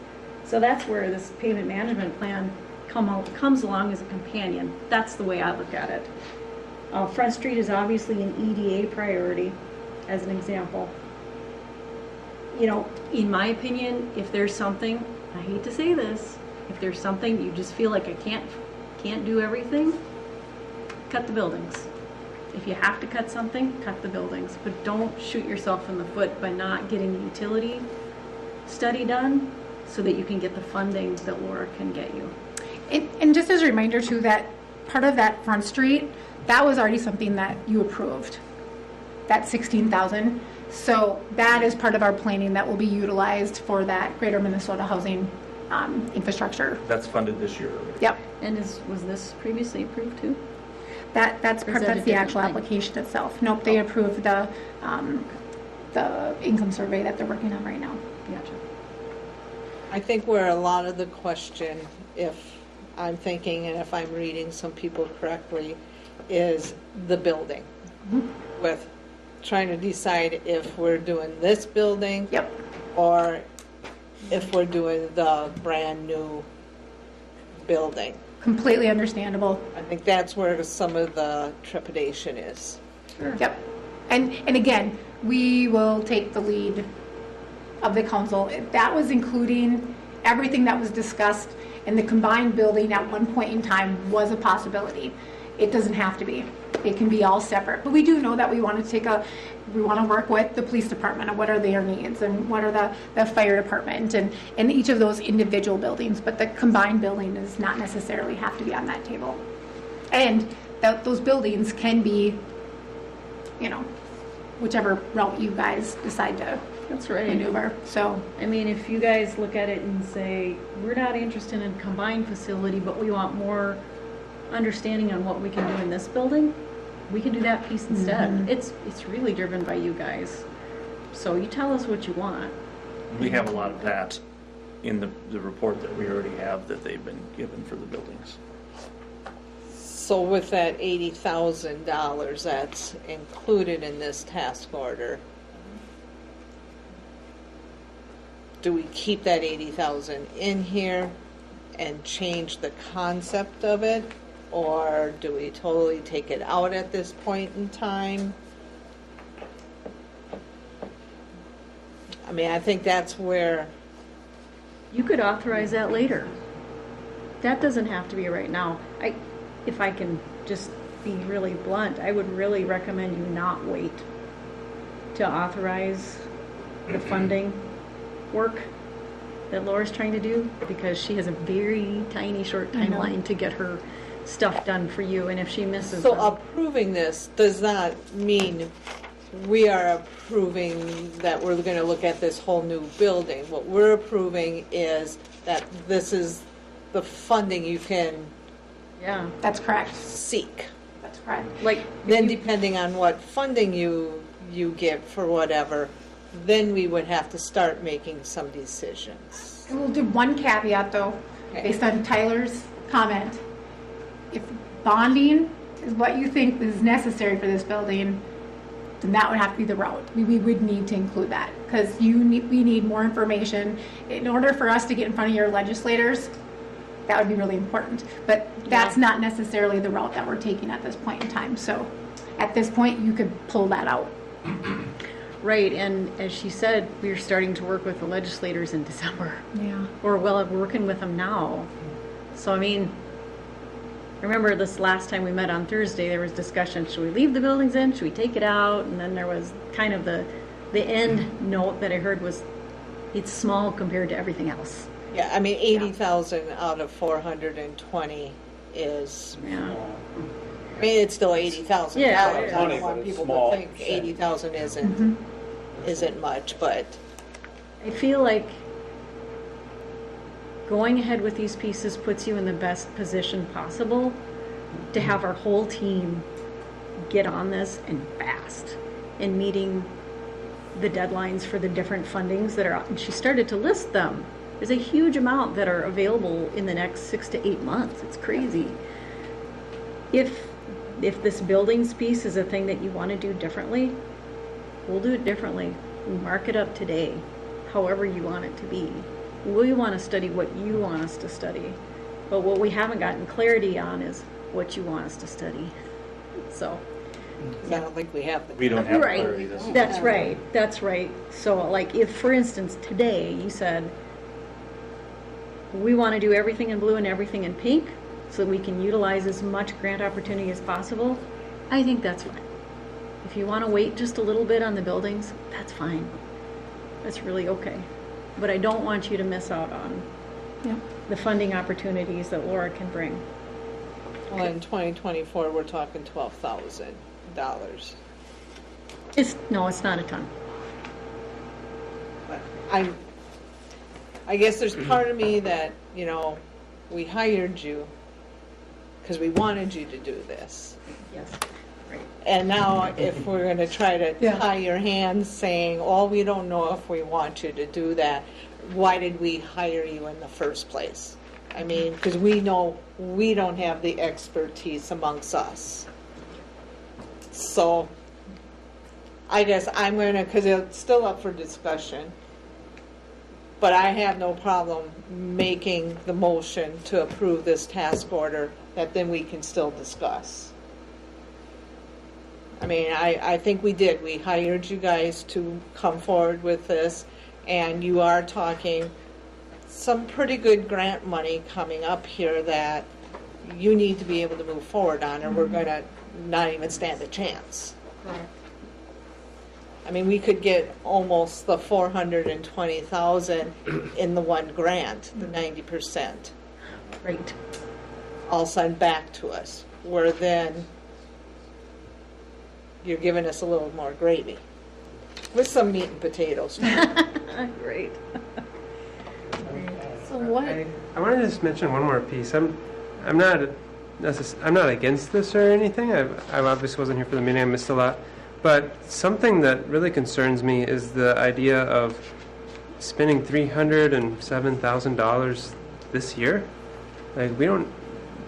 So that's where this pavement management plan comes along as a companion. That's the way I look at it. Front Street is obviously an EDA priority, as an example. You know, in my opinion, if there's something, I hate to say this, if there's something you just feel like I can't do everything, cut the buildings. If you have to cut something, cut the buildings. But don't shoot yourself in the foot by not getting the utility study done so that you can get the funding that Laura can get you. And just as a reminder too, that part of that Front Street, that was already something that you approved, that 16,000. So that is part of our planning that will be utilized for that Greater Minnesota Housing infrastructure. That's funded this year. Yep. And was this previously approved too? That's Or is part, that a that's the actual different thing? application itself. Nope, they approved the income survey that they're working on right now. Gotcha. I think where a lot of the question, if I'm thinking and if I'm reading some people correctly, is the building. With trying to decide if we're doing this building. Yep. Or if we're doing the brand new building. Completely understandable. I think that's where some of the trepidation is. Yep. And again, we will take the lead of the council. That was including everything that was discussed, and the combined building at one point in time was a possibility. It doesn't have to be. It can be all separate. But we do know that we want to work with the police department and what are their needs and what are the fire department and each of those individual buildings. But the combined building does not necessarily have to be on that table. And those buildings can be, you know, whichever route you guys decide to That's right. maneuver, so. I mean, if you guys look at it and say, we're not interested in a combined facility, but we want more understanding on what we can do in this building, we can do that piece instead. It's really driven by you guys. So you tell us what you want. We have a lot of that in the report that we already have that they've been given for the buildings. So with that $80,000 that's included in this task order, do we keep that 80,000 in here and change the concept of it? Or do we totally take it out at this point in time? I mean, I think that's where, You could authorize that later. That doesn't have to be right now. If I can just be really blunt, I would really recommend you not wait to authorize the funding work that Laura's trying to do, because she has a very tiny, short timeline to get her stuff done for you, and if she misses so them- approving this does not mean we are approving that we're going to look at this whole new building. What we're approving is that this is the funding you can Yeah, That's correct. seek. That's correct. like, Then depending on what funding you get for whatever, then we would have to start making some decisions. And we'll do one caveat though, Okay. based on Tyler's comment. If bonding is what you think is necessary for this building, then that would have to be the route. We would need to include that, because we need more information. In order for us to get in front of your legislators, that would be really important. But that's not necessarily the route that we're taking at this point in time. So at this point, you could pull that out. right, and as she said, we're starting to work with the legislators in December. Yeah. Or well, we're working with them now. So I mean, I remember this last time we met on Thursday, there was discussion, should we leave the buildings in, should we take it out? And then there was kind of the end note that I heard was, it's small compared to everything else. Yeah, I mean, 80,000 out of 420 is, Yeah. I mean, it's still $80,000. Yeah, I it don't is. want people Small to think 80,000 isn't much, but I feel like going ahead with these pieces puts you in the best position possible to have our whole team get on this and fast in meeting the deadlines for the different fundings that are out. And she started to list them. There's a huge amount that are available in the next 6 to 8 months. It's crazy. If this buildings piece is a thing that you want to do differently, we'll do it differently. We mark it up today, however you want it to be. We want to study what you want us to study. But what we haven't gotten clarity on is what you want us to study. So. I don't think we have the. We don't have Right. clarity. This is- That's right. That's right. So like if, for instance, today you said, we want to do everything in blue and everything in pink so that we can utilize as much grant opportunity as possible, I think that's fine. If you want to wait just a little bit on the buildings, that's fine. That's really okay. But I don't want you to miss out on the funding opportunities that Laura can bring. Well, in 2024, we're talking $12,000. No, it's not a ton. I guess there's part of me that, we hired you because we wanted you to do this. Yes. And now if we're going to try to tie your hands saying, oh, we don't know if we want you to do that, why did we hire you in the first place? I mean, because we know we don't have the expertise amongst us. So I guess I'm going to, because it's still up for discussion, but I have no problem making the motion to approve this task order that then we can still discuss. I mean, I think we did. We hired you guys to come forward with this, and you are talking some pretty good grant money coming up here that you need to be able to move forward on, or we're going to not even stand a chance. Correct. I mean, we could get almost the 420,000 in the one grant, the 90%. Right. All sent back to us, where then you're giving us a little more gravy. With some meat and potatoes. Great. So what, I wanted to just mention one more piece. I'm not I'm not against this or anything. I obviously wasn't here for the meeting. I missed a lot. But something that really concerns me is the idea of spending $307,000 this year. Like we don't.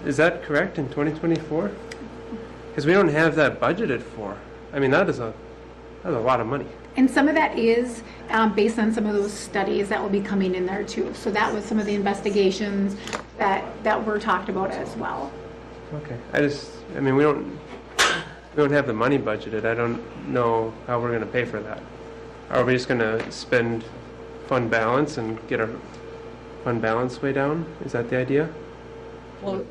Is that correct in 2024? Because we don't have that budgeted for. I mean, that's a lot of money. And some of that is based on some of those studies that will be coming in there too. So that was some of the investigations that were talked about as well. Okay. I mean, we don't have the money budgeted. I don't know how we're going to pay for that. Are we just going to spend fund balance and get our fund balance way down? Is that the idea? Well,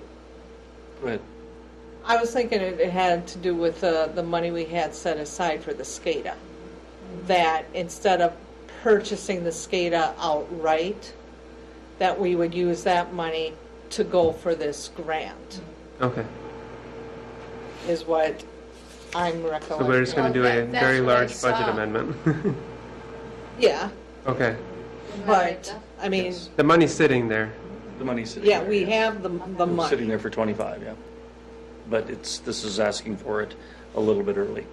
Go ahead. I was thinking it had to do with the money we had set aside for the SCADA. That instead of purchasing the SCADA outright, that we would use that money to go for this grant, Okay. is what I'm recollecting. So we're just going to do a That's very what I large budget saw. amendment. Yeah, Okay. but, I mean, The money's sitting there. The money's sitting yeah, there. we have the Sitting money. there for 25, yeah. But this is asking for it a little bit early.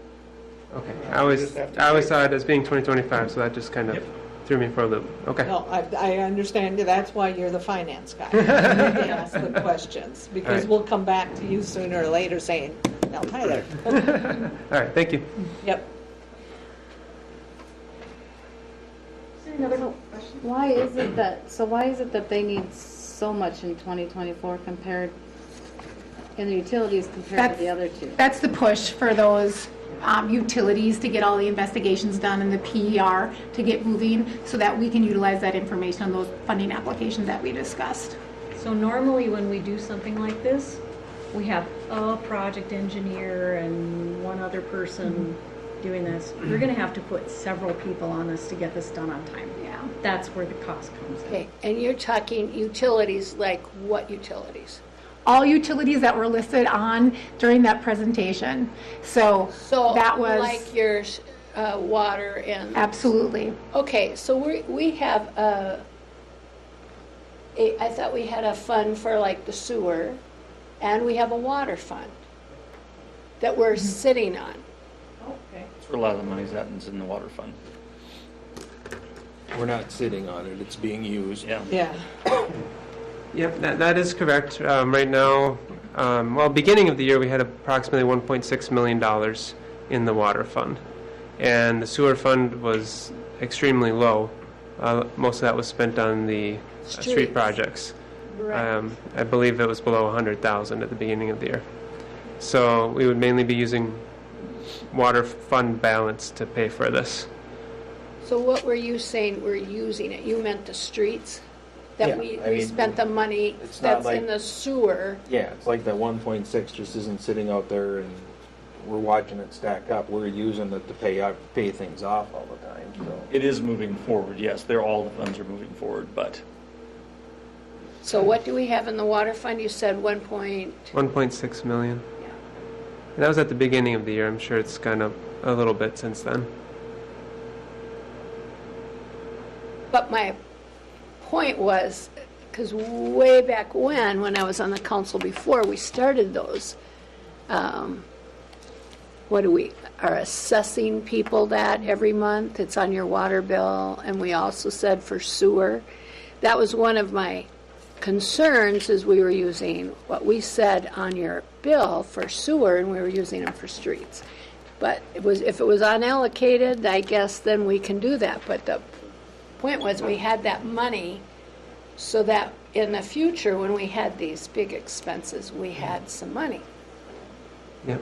Okay. I always saw it as being 2025, so that just kind of threw me for a loop. Okay. No, I understand, that's why you're the finance guy. You need to ask the questions, because All right. we'll come back to you sooner or later saying, now Tyler. All right. Thank you. Yep. why is it that they need so much in 2024 compared, in the utilities compared to the other two? That's the push for those utilities to get all the investigations done and the PER to get moving so that we can utilize that information on those funding applications that we discussed. So normally when we do something like this, we have a project engineer and one other person doing this. We're gonna have to put several people on this to get this done on time. Yeah. That's where the cost comes in. Okay, and you're talking utilities, like what utilities? All utilities that were listed on during that presentation. So that was like your water and... absolutely. Okay, so we have I thought we had a fund for like the sewer, and we have a water fund that we're sitting on. Okay. That's where a lot of the money's at, and it's in the water fund. We're not sitting on it, it's being used. Yeah. Yeah. Yep, that is correct. Right now, beginning of the year, we had approximately $1.6 million in the water fund. And the sewer fund was extremely low. Most of that was spent on the street Streets. projects. Right. I believe it was below 100,000 at the beginning of the year. So we would mainly be using water fund balance to pay for this. So what were you saying we're using it? You meant the streets? That Yeah, we I mean, spent the money it's not that's like- in the sewer? Yeah, it's like that 1.6 just isn't sitting out there and we're watching it stack up. We're using it to pay things off all the time, so. It is moving forward, yes. All the funds are moving forward, but So what do we have in the water fund? You said 1.6 million. And that was at the beginning of the year. I'm sure it's gone up a little bit since then. But my point was, because way back when I was on the council before, we started those, are assessing people that every month, it's on your water bill, and we also said for sewer. That was one of my concerns, is we were using what we said on your bill for sewer, and we were using them for streets. But if it was unallocated, I guess then we can do that. But the point was, we had that money so that in the future, when we had these big expenses, we had some money. Yep.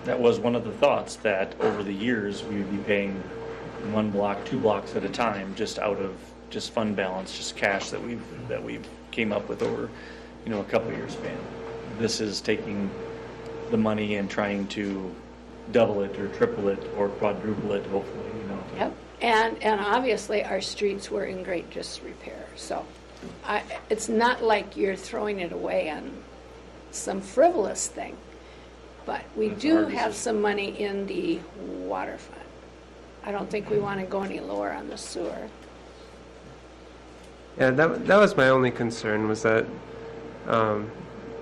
that was one of the thoughts, that over the years, we would be paying 1 block, 2 blocks at a time, just out of just fund balance, just cash that we've came up with over, a couple year span. This is taking the money and trying to double it or triple it or quadruple it, hopefully, Yep. And obviously, our streets were in great disrepair. So it's not like you're throwing it away on some frivolous thing. But we do have some money in the water fund. I don't think we want to go any lower on the sewer. Yeah, that was my only concern, was that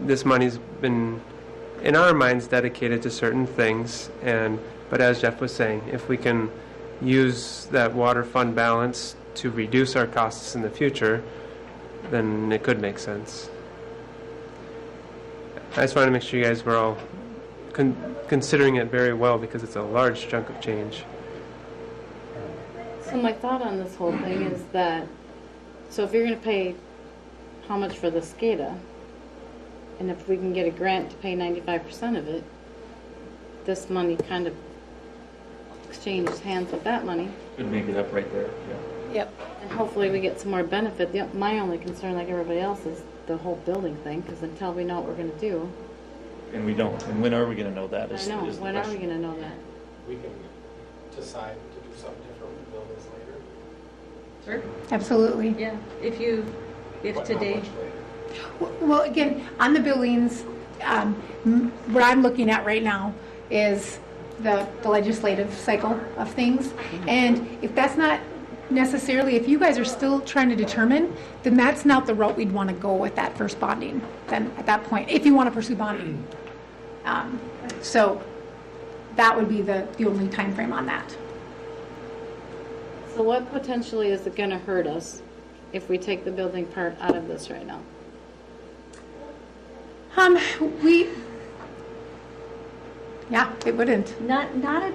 this money's been, in our minds, dedicated to certain things, but as Jeff was saying, if we can use that water fund balance to reduce our costs in the future, then it could make sense. I just wanted to make sure you guys were all considering it very well, because it's a large chunk of change. So my thought on this whole thing is that, so if you're going to pay how much for the SCADA, and if we can get a grant to pay 95% of it, this money kind of exchanges hands with that money. Could make it up right there, yeah. Yep. And hopefully we get some more benefit. My only concern, like everybody else, is the whole building thing, because until we know what we're going to do. And we don't. And when are we going to know that? I know. When are we going to know that? We can decide to do something different with buildings later. Sure. Absolutely. Yeah, if But today. not much later. Well, again, on the buildings, what I'm looking at right now is the legislative cycle of things. And if that's not necessarily, if you guys are still trying to determine, then that's not the route we'd want to go with that first bonding, then at that point, if you want to pursue bonding. So that would be the only time frame on that. So what potentially is it going to hurt us if we take the building part out of this right now? Yeah, it wouldn't. Not a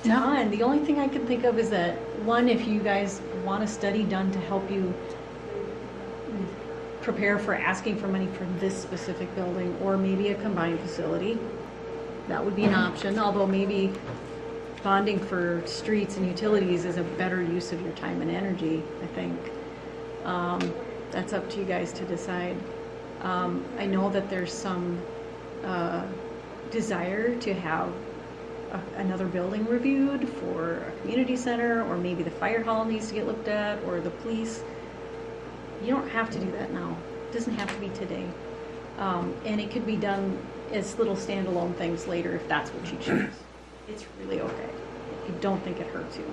ton. The only thing I can think of is that, one, if you guys want a study done to help you prepare for asking for money for this specific building, or maybe a combined facility, that would be an option, although maybe bonding for streets and utilities is a better use of your time and energy, I think. That's up to you guys to decide. I know that there's some desire to have another building reviewed for a community center, or maybe the fire hall needs to get looked at, or the police. You don't have to do that now. It doesn't have to be today. And it could be done as little standalone things later if that's what you choose. It's really okay. I don't think it hurts you.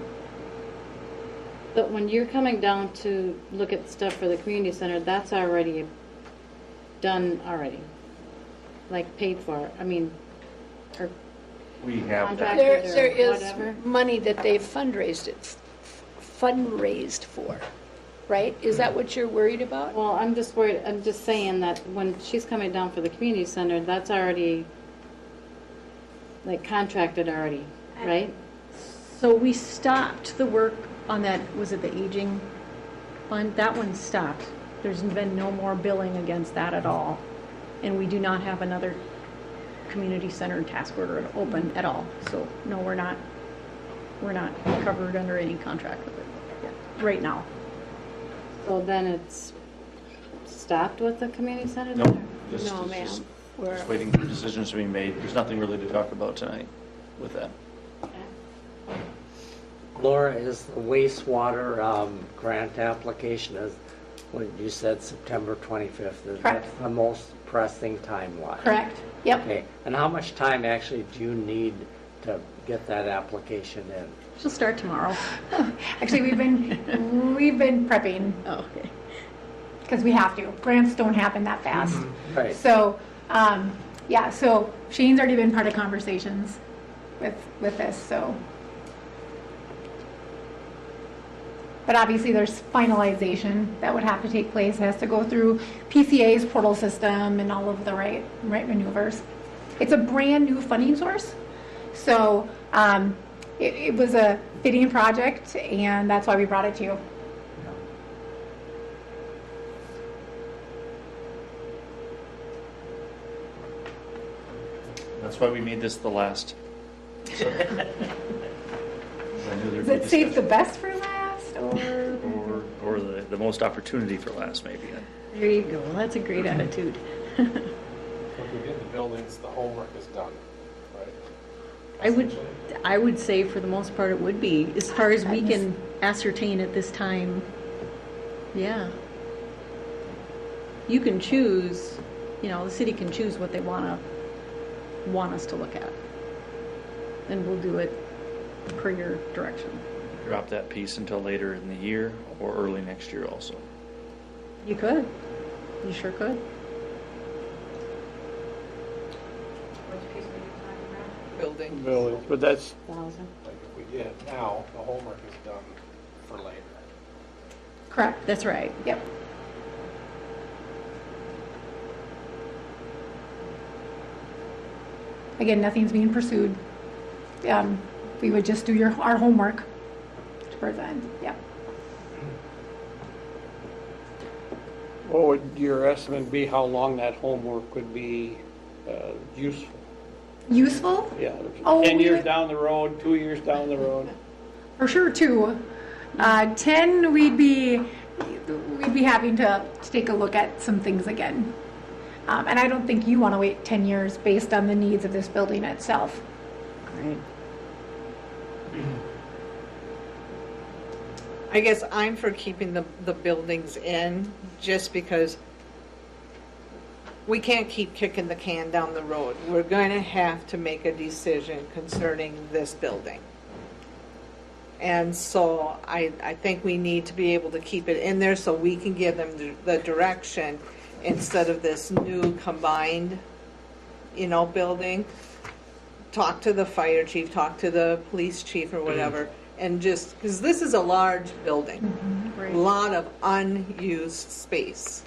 But when you're coming down to look at stuff for the community center, that's already done already. Like paid for, I mean, or We have that. contracted There or is whatever. money that they've fundraised for, right? Is that what you're worried about? Well, I'm just worried, I'm just saying that when she's coming down for the community center, that's already like contracted already, right? So we stopped the work on that, was it the aging fund? That one stopped. There's been no more billing against that at all. And we do not have another community center task order open at all. So no, we're not covered under any contract with it yet, right now. So then it's stopped with the community center? Nope. then? Just- No, it's ma'am. just- We're- Just waiting for decisions to be made. There's nothing really to talk about tonight with that. Laura, is the wastewater grant application, is what you said, September 25th? Is that Correct. the most pressing timeline? Correct. Yep. Okay, and how much time actually do you need to get that application in? She'll start tomorrow. Actually, we've been prepping Oh, okay. because we have to. Grants don't happen that fast. Right. So, yeah, so Shane's already been part of conversations with this, so. But obviously, there's finalization that would have to take place. It has to go through PCA's portal system and all of the right maneuvers. It's a brand new funding source, so it was a fitting project, and that's why we brought it to you. That's why we made this the last. So- I knew there'd Is be it save the discussion. best for last, or? Or the most opportunity for last, maybe. There you go. That's a great attitude. If we get the buildings, the homework is done, right? I would say for the most part it would be, as far as we can ascertain at this time. Yeah. You can choose, the city can choose what they want us to look at. And we'll do it per your direction. Drop that piece until later in the year or early next year also. You could. You sure could. Building. But that's, $1,000. Like if we did it now, the homework is done for later. Correct. That's right. Yep. Again, nothing's being pursued. We would just do our homework to present. Yep. what would your estimate be how long that homework would be useful? Useful? Yeah, Oh, 10 years we- down the road, 2 years down the road? For sure, too. 10, we'd be having to take a look at some things again. And I don't think you want to wait 10 years based on the needs of this building itself. Great. I guess I'm for keeping the buildings in, just because we can't keep kicking the can down the road. We're going to have to make a decision concerning this building. And so I think we need to be able to keep it in there so we can give them the direction instead of this new combined, building. Talk to the fire chief, talk to the police chief or whatever, and just, because this is a large building, a lot of unused space.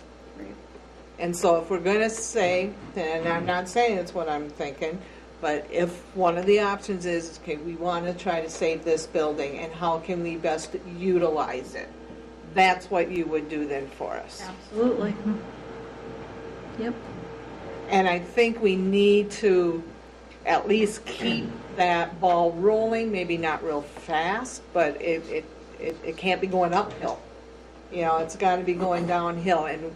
And so if we're going to say, and I'm not saying it's what I'm thinking, but if one of the options is, okay, we want to try to save this building, and how can we best utilize it? That's what you would do then for us. Absolutely. Yep. And I think we need to at least keep that ball rolling, maybe not real fast, but it can't be going uphill. It's got to be going downhill, and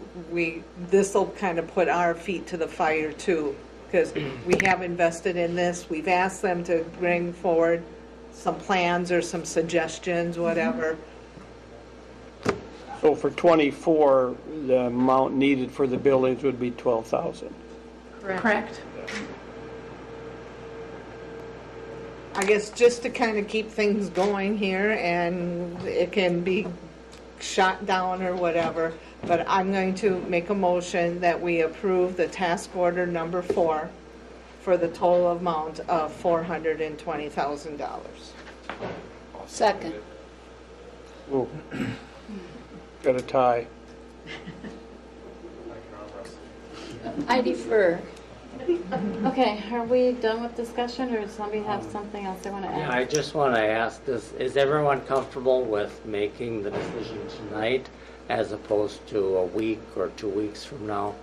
this will kind of put our feet to the fire too, because we have invested in this. We've asked them to bring forward some plans or some suggestions, whatever. So for 24, the amount needed for the buildings would be 12,000. Correct. I guess just to kind of keep things going here, and it can be shot down or whatever, but I'm going to make a motion that we approve the task order number 4 for the total amount of $420,000. Second. Ooh. Got a tie. I defer. Okay, are we done with discussion, or does somebody have something else they want to Yeah, add? I just want to ask this, is everyone comfortable with making the decision tonight as opposed to a week or 2 weeks from now?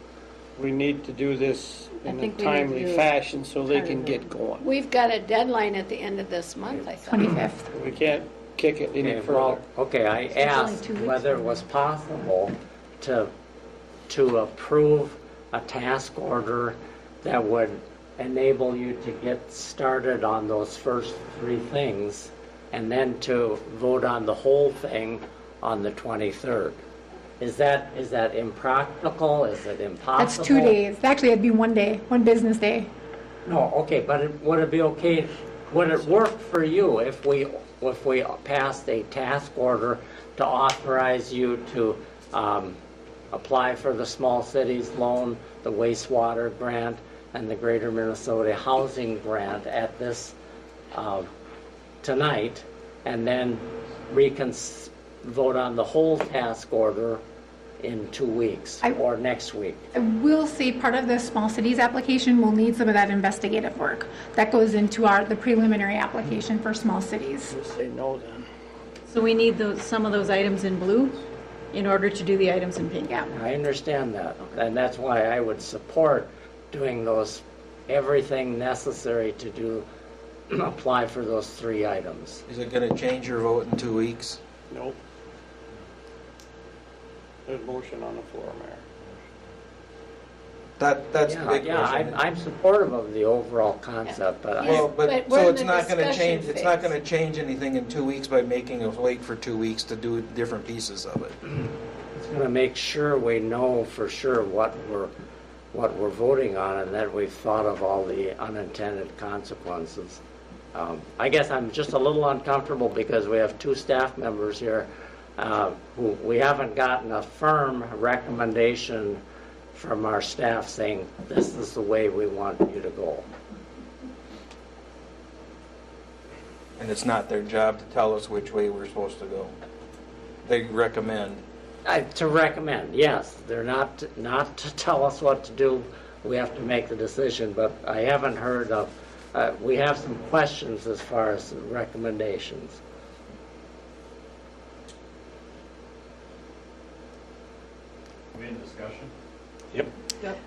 We need to do this in a think we need to timely do fashion so they can timely. get going. We've got a deadline at the end of this month, I thought. 25th. We can't kick it any Okay, well, further. okay, I asked 2 weeks whether it from was possible to approve a task order that would enable you to get started on those first 3 things, and then to vote on the whole thing on the 23rd. Is that impractical? Is it impossible? That's 2 days. Actually, it'd be 1 day, 1 business day. No, okay, but would it be okay, would it work for you if we passed a task order to authorize you to apply for the small cities loan, the wastewater grant, and the Greater Minnesota Housing Grant at this tonight, and then vote on the whole task order in 2 weeks or next week? I will say part of the small cities application will need some of that investigative work. That goes into the preliminary application for small cities. Just say no then. So we need some of those items in blue in order to do the items in pink. Yeah. I understand that, and that's why I would support doing everything necessary to apply for those 3 items. Is it going to change your vote in 2 weeks? No. There's motion on the floor, Mayor. That's the big Yeah, question. I'm supportive of the overall concept, but Well, But so we're in it's the not going to discussion change. It's not phase. going to change anything in 2 weeks by making us wait for 2 weeks to do different pieces of it. it's going to make sure we know for sure what we're voting on, and that we've thought of all the unintended consequences. I guess I'm just a little uncomfortable because we have 2 staff members here who we haven't gotten a firm recommendation from our staff saying, this is the way we want you to go. And it's not their job to tell us which way we're supposed to go. They recommend. To recommend, yes. They're not to tell us what to do. We have to make the decision, but I haven't heard of, we have some questions as far as recommendations. We in discussion? Yep. Yep.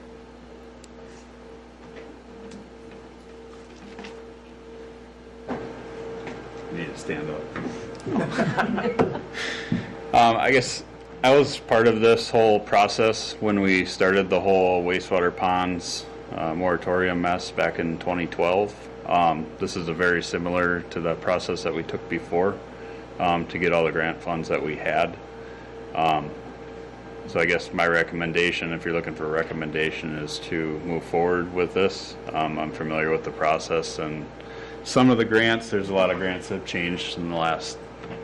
Need to stand up. I guess I was part of this whole process when we started the whole wastewater ponds moratorium mess back in 2012. This is a very similar to the process that we took before to get all the grant funds that we had. So I guess my recommendation, if you're looking for a recommendation, is to move forward with this. I'm familiar with the process and some of the grants. There's a lot of grants that have changed in the last,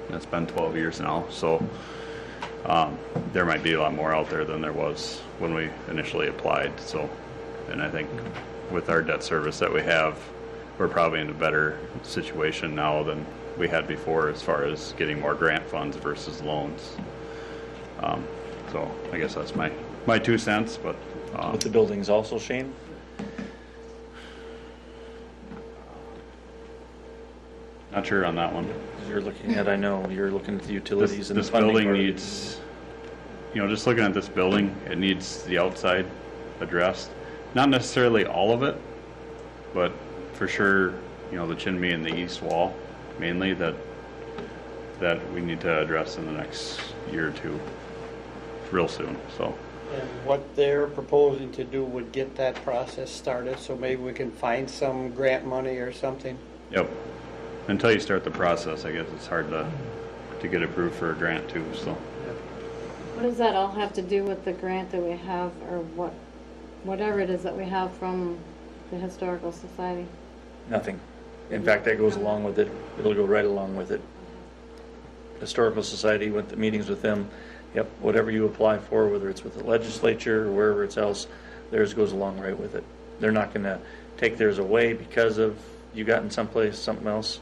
it's been 12 years now. So there might be a lot more out there than there was when we initially applied. So, and I think with our debt service that we have, we're probably in a better situation now than we had before as far as getting more grant funds versus loans. So I guess that's my 2 cents, but. With the buildings also, Shane? Not sure on that one. You're looking at, I know, you're looking at the utilities and the This funding building part. needs, just looking at this building, it needs the outside addressed. Not necessarily all of it, but for sure, the chimney and the east wall, mainly, that we need to address in the next year or 2, real soon, so. And what they're proposing to do would get that process started, so maybe we can find some grant money or something. Yep. Until you start the process, I guess it's hard to get approved for a grant too, so. What does that all have to do with the grant that we have, or whatever it is that we have from the Historical Society? Nothing. In fact, that goes along with it. It'll go right along with it. Historical Society, went to meetings with them. Yep, whatever you apply for, whether it's with the legislature or wherever it's else, theirs goes along right with it. They're not going to take theirs away because of you got in someplace something else.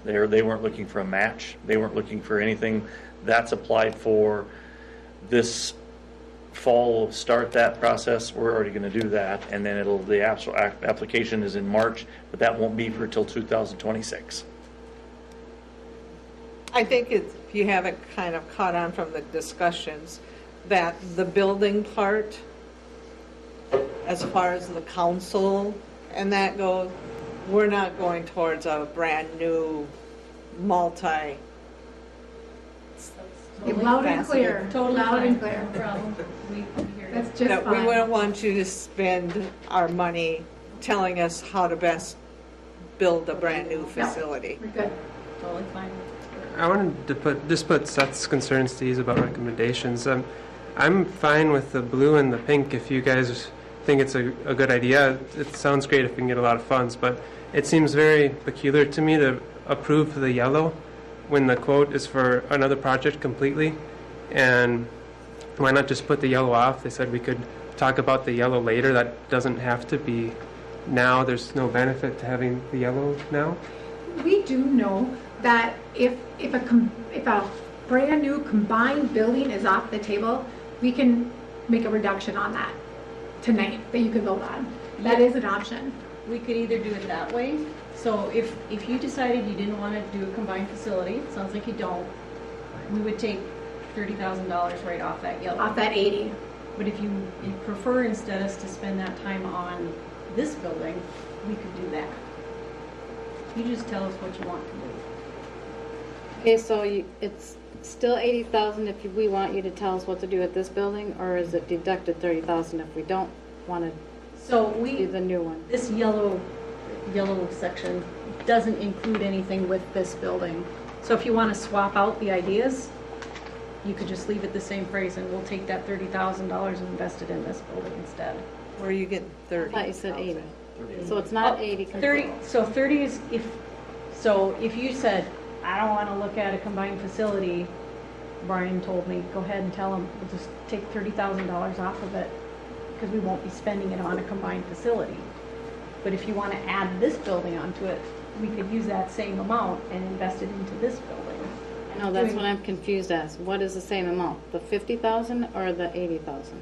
They weren't looking for a match. They weren't looking for anything. That's applied for this fall. We'll start that process. We're already going to do that, and then the actual application is in March, but that won't be for till 2026. I think if you haven't kind of caught on from the discussions, that the building part, as far as the council and that goes, we're not going towards a brand new multi. Loud and clear. Totally Loud fine. and clear. No problem. We hear you. That's just That we fine. wouldn't want you to spend our money telling us how to best build a brand new facility. We're good. Totally fine. I wanted to put Seth's concerns to ease about recommendations. I'm fine with the blue and the pink if you guys think it's a good idea. It sounds great if we can get a lot of funds, but it seems very peculiar to me to approve the yellow when the quote is for another project completely. And why not just put the yellow off? They said we could talk about the yellow later. That doesn't have to be now. There's no benefit to having the yellow now. We do know that if a brand new combined building is off the table, we can make a reduction on that tonight that you can vote on. That is an option. We could either do it that way. So if you decided you didn't want to do a combined facility, it sounds like you don't, we would take $30,000 right off that yellow. Off that 80. But if you prefer instead us to spend that time on this building, we could do that. You just tell us what you want to do. Okay, so it's still 80,000 if we want you to tell us what to do with this building, or is it deducted 30,000 if we don't want to do the new one? This yellow section doesn't include anything with this building. So if you want to swap out the ideas, you could just leave it the same phrase, and we'll take that $30,000 and invest it in this building instead. Where are you getting 30? I thought you said 80. So it's not 80. 30. So 30 is if So if you said, I don't want to look at a combined facility, Brian told me, go ahead and tell him, we'll just take $30,000 off of it because we won't be spending it on a combined facility. But if you want to add this building onto it, we could use that same amount and invest it into this building. No, that's what I'm confused as. What is the same amount? The 50,000 or the 80,000?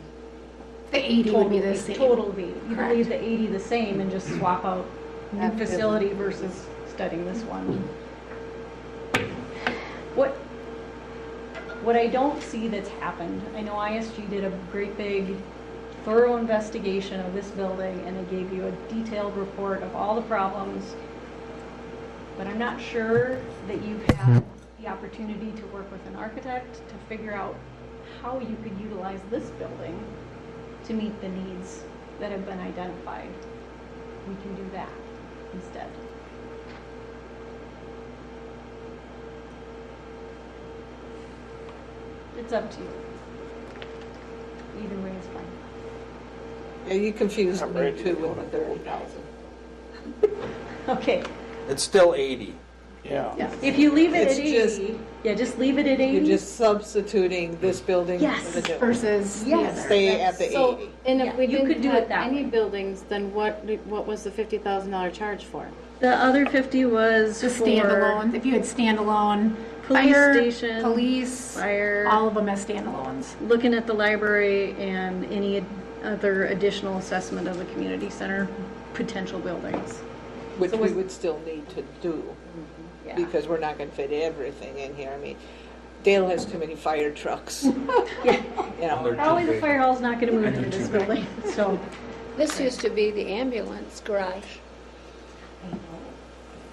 The 80 would be the same. Total of 80. You Correct. leave the 80 the same and just swap out new That facility versus studying this one. What I don't see that's happened, I know ISG did a great big thorough investigation of this building and they gave you a detailed report of all the problems, but I'm not sure that you've had the opportunity to work with an architect to figure out how you could utilize this building to meet the needs that have been identified. We can do that instead. It's up to you. Either way is fine. Yeah, you confused me too with the 30,000. Okay. It's still 80. Yeah. If you leave it It's at 80, just leave it at 80. You're just substituting this building Yes, for the new. versus the Yes. other. Stay at the So, 80. and if Yeah, we you could didn't do it have that any way. buildings, then what was the $50,000 charge for? The other 50 was The for standalone, if you had standalone, police fire, station, police, fire, all of them as standalones. looking at the library and any other additional assessment of the community center potential buildings. Which So we was- would still need to do, Yeah. because we're not gonna fit everything in here. I mean, Dale has too many fire trucks. Yeah. You know, Probably the fire hall's not going to move into this building, so. This used to be the ambulance garage.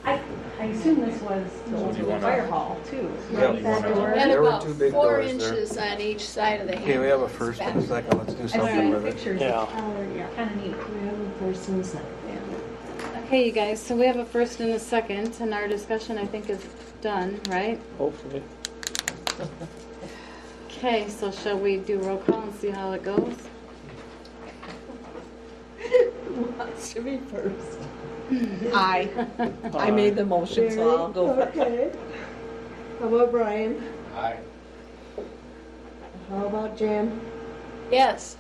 I assume this was the So old do you wanna- fire hall too. Yeah, Right, you that wanna- door. And There were about two big 4 doors there. inches on each side of the ambulance. Okay, we have a first and a second, let's do I've something seen with it. pictures. Yeah. Yeah, kind of neat. We have a first and a second. Okay, you guys, so we have a first and a second, and our discussion, I think, is done, right? Hopefully. Okay, so shall we do roll call and see how it goes? Who wants to be first? I made the motion, so I'll go first. Okay. How about Brian? Aye. How about Jan? Yes.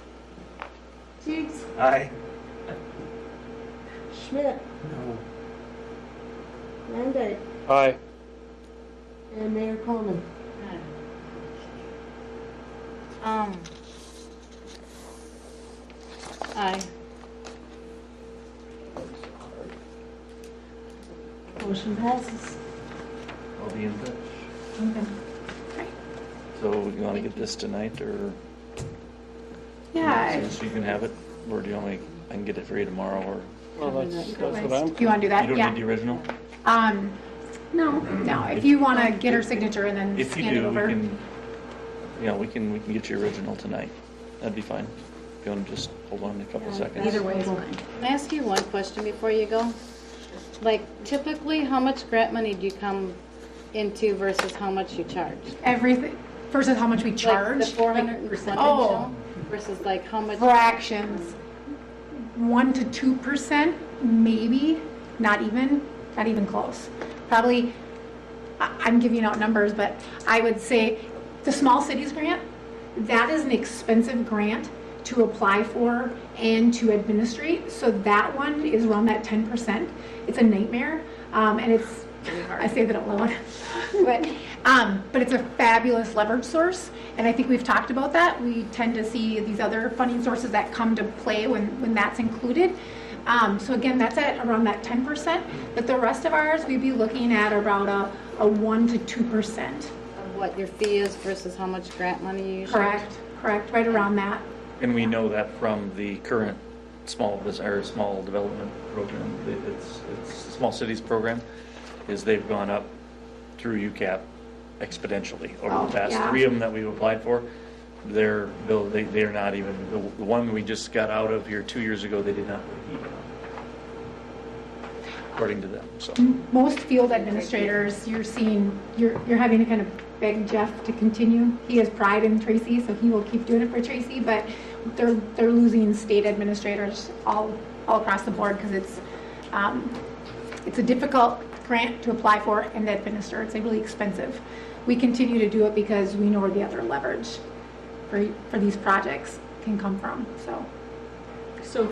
Teigs? Aye. Schmidt? Van Dyke? Aye. And Mayor Coleman? Aye. Motion passes. I'll be in touch. Okay. So you want to get this tonight, or Yeah. so you can have it, or do you want me? I can get it for you tomorrow, or Well, that's what I'm. Do you want to do that? you don't Yeah. need the original. No. If you want to get her signature and then If you scan it do, we over. can. Yeah, we can get your original tonight. That'd be fine. If you want to just hold on a couple seconds. Either way is fine. Can I ask you one question before you go? Like, typically, how much grant money do you come into versus how much you charge? Everything versus how much we charge. Like the 400 percentage Oh. versus like how much? Fractions. 1 to 2%, maybe. Not even close. Probably. I'm giving out numbers, but I would say the small cities grant. That is an expensive grant to apply for and to administrate. So that one is around that 10%. It's a nightmare, and it's. I say that out loud, but it's a fabulous leverage source, and I think we've talked about that. We tend to see these other funding sources that come to play when that's included. So again, that's at around that 10%, but the rest of ours, we'd be looking at around a 1 to 2%. Of what your fee is versus how much grant money you usually? Correct, right around that. And we know that from the current small development program, it's small cities program, is they've gone up through UCAP exponentially over the past yeah. 3 of them that we've applied for. They're not even the one we just got out of here 2 years ago. They did not put heat on, according to them. So Most field administrators, you're having to kind of beg Jeff to continue. He has pride in Tracy, so he will keep doing it for Tracy, but they're losing state administrators all across the board because it's a difficult grant to apply for and administer. It's really expensive. We continue to do it because we know where the other leverage for these projects can come from, so. So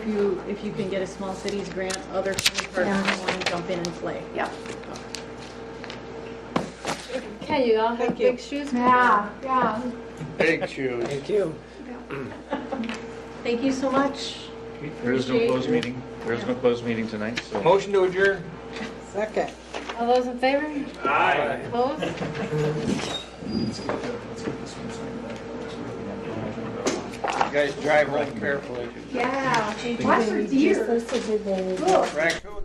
if you can get a small cities grant, other county partners want to jump in and play. Yep. Okay, you all have Thank you. big shoes. to fill. Yeah. Big shoes. Thank you. Thank you so much. There is no Appreciate closed your- meeting. There is no closed meeting tonight, so. Motion to adjourn. Second. All those in favor? Aye. Opposed? You guys drive home carefully. Yeah. Watch for deer. Just listed the Look. Raccoon.